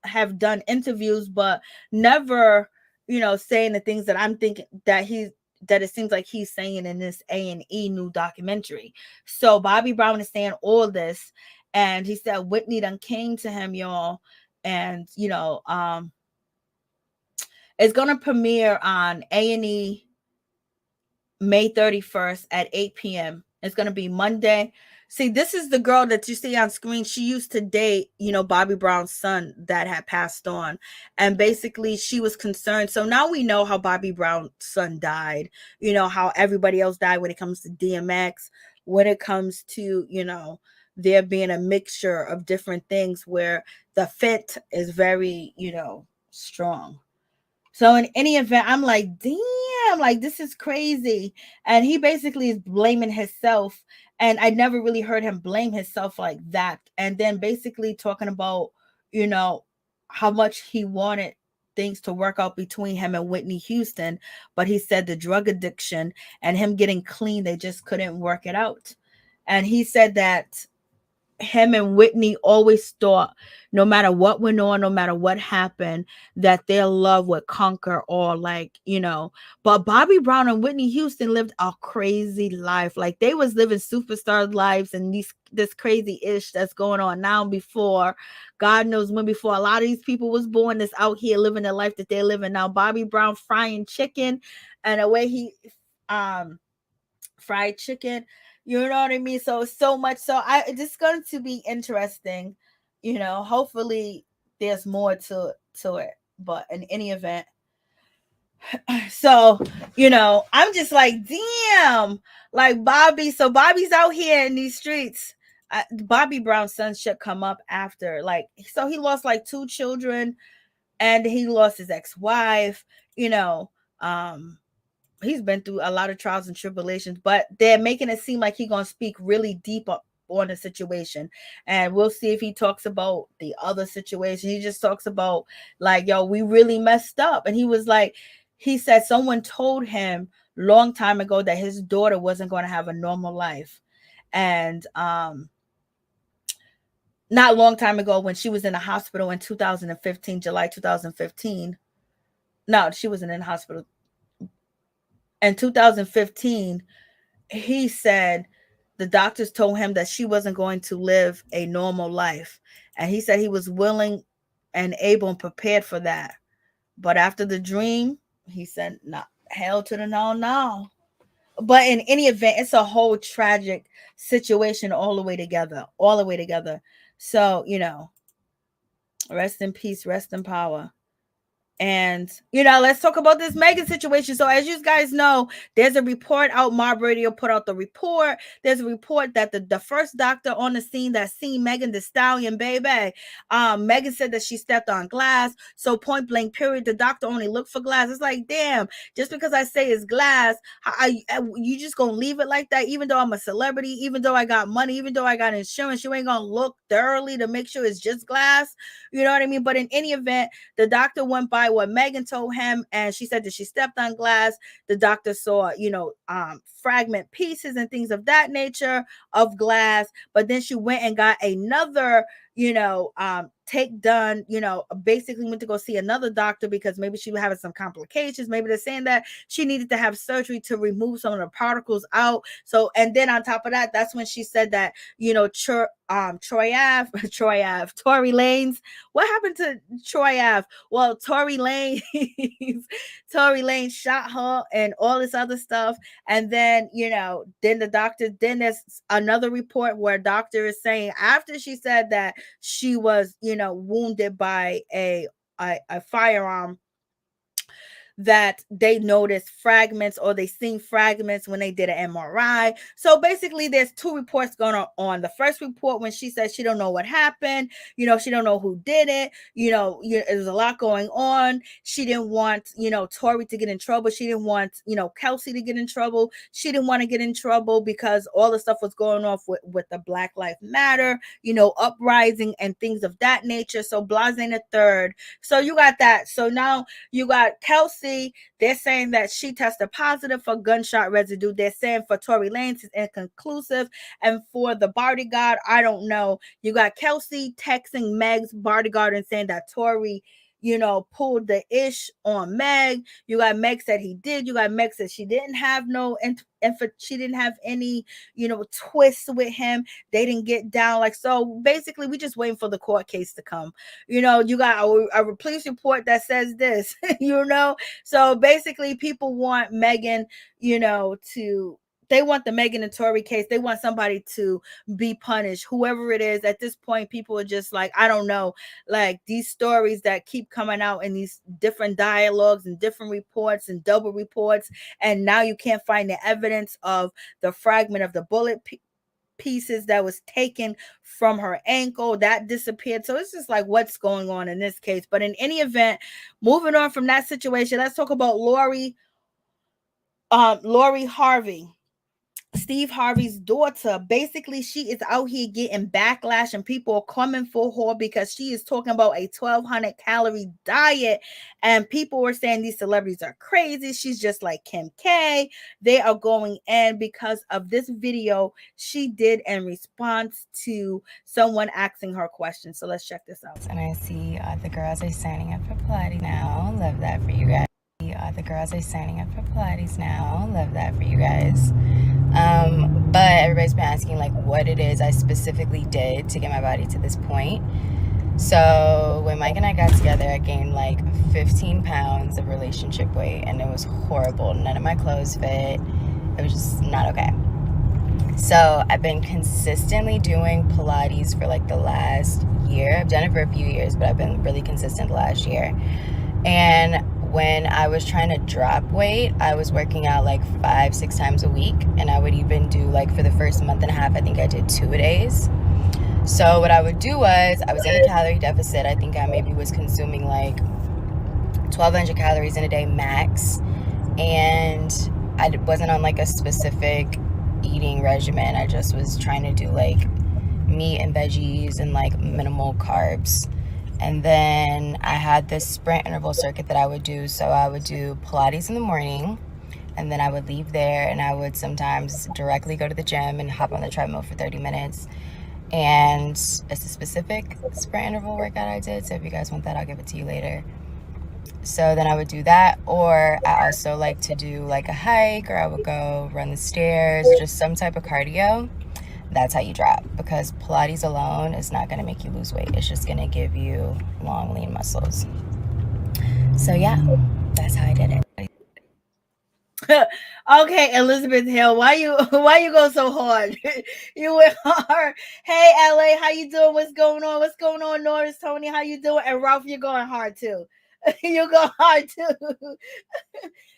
A: have done interviews, but never, you know, saying the things that I'm thinking that it seems like he's saying in this A&E new documentary. So Bobby Brown is saying all this, and he said Whitney done came to him, y'all, and, you know, it's gonna premiere on A&E May 31st at 8 p.m. It's gonna be Monday. See, this is the girl that you see on screen. She used to date, you know, Bobby Brown's son that had passed on. And basically she was concerned. So now we know how Bobby Brown's son died, you know, how everybody else died when it comes to DMX, when it comes to, you know, there being a mixture of different things where the fit is very, you know, strong. So in any event, I'm like, damn, damn, like this is crazy. And he basically is blaming himself. And I never really heard him blame himself like that. And then basically talking about, you know, how much he wanted things to work out between him and Whitney Houston, but he said the drug addiction and him getting clean, they just couldn't work it out. And he said that him and Whitney always thought no matter what went on, no matter what happened, that their love would conquer all, like, you know. But Bobby Brown and Whitney Houston lived a crazy life. Like they was living superstar lives and this crazy ish that's going on now before God knows when, before a lot of these people was born that's out here living the life that they're living now. Bobby Brown frying chicken and the way he fried chicken, you know what I mean? So much. So it's going to be interesting, you know. Hopefully there's more to it, but in any event, so you know, I'm just like, damn, like Bobby. So Bobby's out here in these streets. Bobby Brown's son should come up after, like, so he lost like 2 children and he lost his ex-wife, you know. He's been through a lot of trials and tribulations, but they're making it seem like he's gonna speak really deep up on the situation. And we'll see if he talks about the other situation. He just talks about like, yo, we really messed up. And he was like, he said someone told him long time ago that his daughter wasn't going to have a normal life. And not long time ago, when she was in the hospital in 2015, July 2015. No, she wasn't in the hospital. In 2015, he said the doctors told him that she wasn't going to live a normal life. And he said he was willing and able and prepared for that. But after the dream, he said, nah, hell to the no. But in any event, it's a whole tragic situation all the way together. So, you know, rest in peace, rest in power. And, you know, let's talk about this Megan situation. So as you guys know, there's a report out. Mob Radio put out the report. There's a report that the first doctor on the scene that seen Megan Thee Stallion, baby, Megan said that she stepped on glass. So point blank period, the doctor only looked for glass. It's like, damn, just because I say it's glass, you just gonna leave it like that? Even though I'm a celebrity, even though I got money, even though I got insurance, you ain't gonna look thoroughly to make sure it's just glass. You know what I mean? But in any event, the doctor went by what Megan told him, and she said that she stepped on glass. The doctor saw, you know, fragment pieces and things of that nature of glass. But then she went and got another, you know, take done, you know, basically went to go see another doctor because maybe she was having some complications. Maybe they're saying that she needed to have surgery to remove some of the particles out. So, and then on top of that, that's when she said that, you know, Tory Lanez. What happened to Troy Ave? Well, Tory Lanez shot her and all this other stuff. And then, you know, then there's another report where a doctor is saying after she said that she was, you know, wounded by a firearm, that they noticed fragments, or they seen fragments when they did an MRI. So basically there's 2 reports going on. The first report, when she said she don't know what happened, you know, she don't know who did it, you know, there's a lot going on. She didn't want, you know, Tory to get in trouble. She didn't want, you know, Kelsey to get in trouble. She didn't want to get in trouble because all the stuff was going off with the Black Lives Matter, you know, uprising and things of that nature. So Blase the third. So you got that. So now you got Kelsey. They're saying that she tested positive for gunshot residue. They're saying for Tory Lanez is inconclusive. And for the bodyguard, I don't know. You got Kelsey texting Meg's bodyguard and saying that Tory, you know, pulled the ish on Meg. You got Meg said he did. You got Meg said she didn't have no she didn't have any, you know, twists with him. They didn't get down. Like, so basically we just waiting for the court case to come. You know, you got a police report that says this, you know. So basically people want Megan, you know, they want the Megan and Tory case. They want somebody to be punished, whoever it is. At this point, people are just like, I don't know, like these stories that keep coming out in these different dialogues and different reports and double reports. And now you can't find the evidence of the fragment of the bullet pieces that was taken from her ankle that disappeared. So it's just like, what's going on in this case? But in any event, moving on from that situation, let's talk about Lori Lori Harvey, Steve Harvey's daughter, basically she is out here getting backlash and people are coming for her because she is talking about a 1,200 calorie diet, and people were saying these celebrities are crazy. She's just like Kim K. They are going in because of this video she did in response to someone asking her questions. So let's check this out.
D: And I see the girls are signing up for Pilates now. Love that for you guys. The girls are signing up for Pilates now. Love that for you guys. But everybody's been asking like what it is I specifically did to get my body to this point. So when Mike and I got together, I gained like 15 pounds of relationship weight, and it was horrible. None of my clothes fit. It was just not okay. So I've been consistently doing Pilates for like the last year. I've done it for a few years, but I've been really consistent the last year. And when I was trying to drop weight, I was working out like 5-6 times a week, and I would even do like for the first month and a half, I think I did 2-a-days. So what I would do was I was in a calorie deficit. I think I maybe was consuming like 1,200 calories in a day max, and I wasn't on like a specific eating regimen. I just was trying to do like meat and veggies and like minimal carbs. And then I had this sprint interval circuit that I would do. So I would do Pilates in the morning, and then I would leave there, and I would sometimes directly go to the gym and hop on the treadmill for 30 minutes. And it's a specific sprint interval workout I did. So if you guys want that, I'll give it to you later. So then I would do that, or I also like to do like a hike, or I would go run the stairs, just some type of cardio. That's how you drop, because Pilates alone is not going to make you lose weight. It's just going to give you long, lean muscles. So yeah, that's how I did it.
A: Okay, Elizabeth Hill, why you go so hard? You went hard. Hey, LA, how you doing? What's going on? What's going on, Norris, Tony? How you doing? And Ralph, you're going hard too. You go hard too.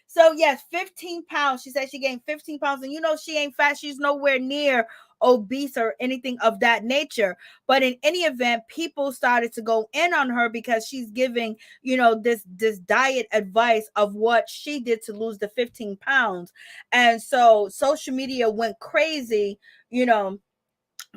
A: So yes, 15 pounds. She said she gained 15 pounds, and you know she ain't fat. She's nowhere near obese or anything of that nature. But in any event, people started to go in on her because she's giving, you know, this diet advice of what she did to lose the 15 pounds. And so social media went crazy, you know,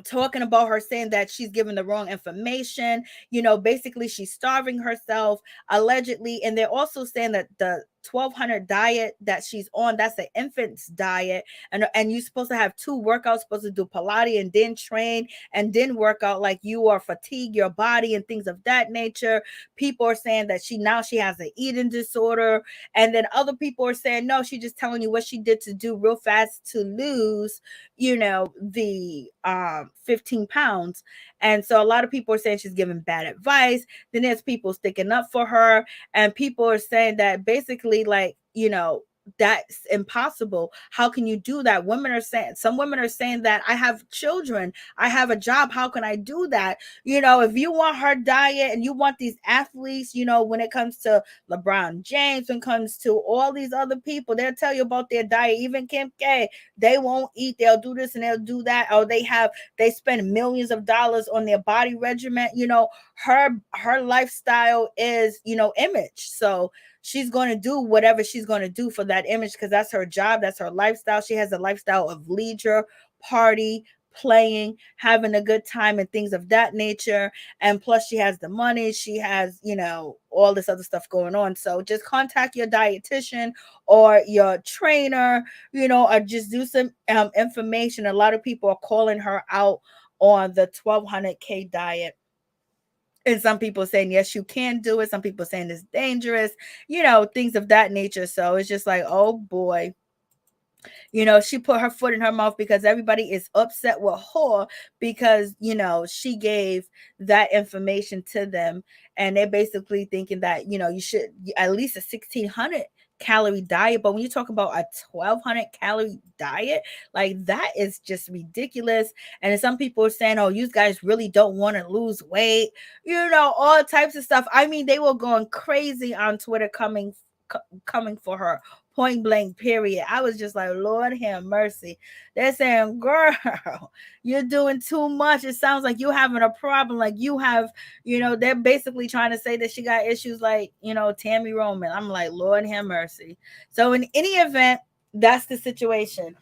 A: talking about her, saying that she's giving the wrong information. You know, basically she's starving herself allegedly. And they're also saying that the 1,200 diet that she's on, that's an infant's diet, and you're supposed to have 2 workouts, supposed to do Pilates and then train and then work out, like you are fatigue your body and things of that nature. People are saying that she has an eating disorder, and then other people are saying no, she's just telling you what she did to do real fast to lose, you know, the 15 pounds. And so a lot of people are saying she's giving bad advice. Then there's people sticking up for her, and people are saying that basically, like, you know, that's impossible. How can you do that? Some women are saying that I have children, I have a job, how can I do that? You know, if you want her diet and you want these athletes, you know, when it comes to LeBron James, when it comes to all these other people, they'll tell you about their diet. Even Kim K, they won't eat, they'll do this and they'll do that, or they spend millions of dollars on their body regimen. You know, her lifestyle is, you know, image. So she's going to do whatever she's going to do for that image, because that's her job, that's her lifestyle. She has a lifestyle of leisure, party, playing, having a good time and things of that nature. And plus she has the money, she has, you know, all this other stuff going on. So just contact your dietitian or your trainer, you know, or just do some information. A lot of people are calling her out on the 1,200K diet. And some people saying, yes, you can do it. Some people saying it's dangerous, you know, things of that nature. So it's just like, oh boy, you know, she put her foot in her mouth because everybody is upset with her because, you know, she gave that information to them. And they're basically thinking that, you know, you should at least a 1,600 calorie diet. But when you talk about a 1,200 calorie diet, like that is just ridiculous. And some people are saying, oh, you guys really don't want to lose weight, you know, all types of stuff. I mean, they were going crazy on Twitter coming for her, point blank, period. I was just like, Lord have mercy. They're saying, girl, you're doing too much. It sounds like you're having a problem. Like you have, you know, they're basically trying to say that she got issues like, you know, Tammy Roman. I'm like, Lord have mercy. So in any event, That's the situation.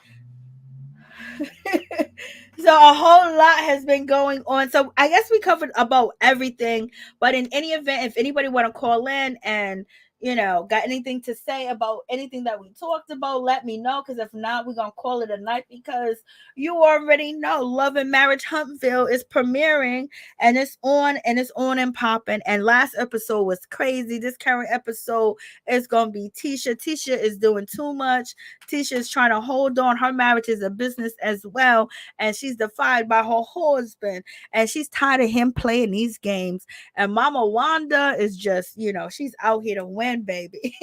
A: So a whole lot has been going on. So I guess we covered about everything. But in any event, if anybody want to call in and got anything to say about anything that we talked about, let me know. Because if not, we're gonna call it a night, because you already know Love and Marriage Huntsville is premiering, and it's on and popping. And last episode was crazy. This current episode is gonna be Tisha. Tisha is doing too much. Tisha is trying to hold on. Her marriage is a business as well, and she's defied by her husband, and she's tired of him playing these games. And Mama Wanda is just, she's out here to win, baby.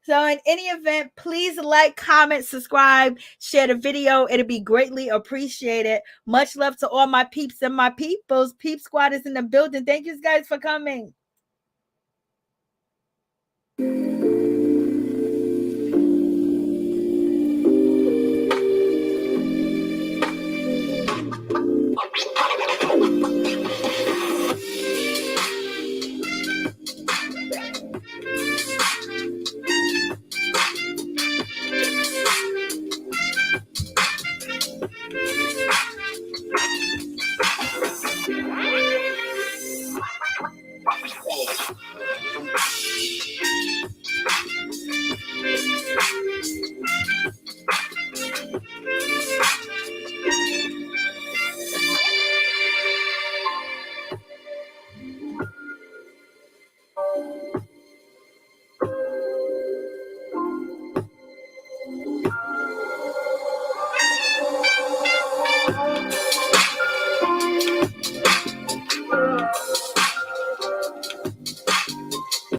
A: So in any event, please like, comment, subscribe, share the video. It'll be greatly appreciated. Much love to all my peeps and my peoples. Peep Squad is in the building. Thank you guys for coming.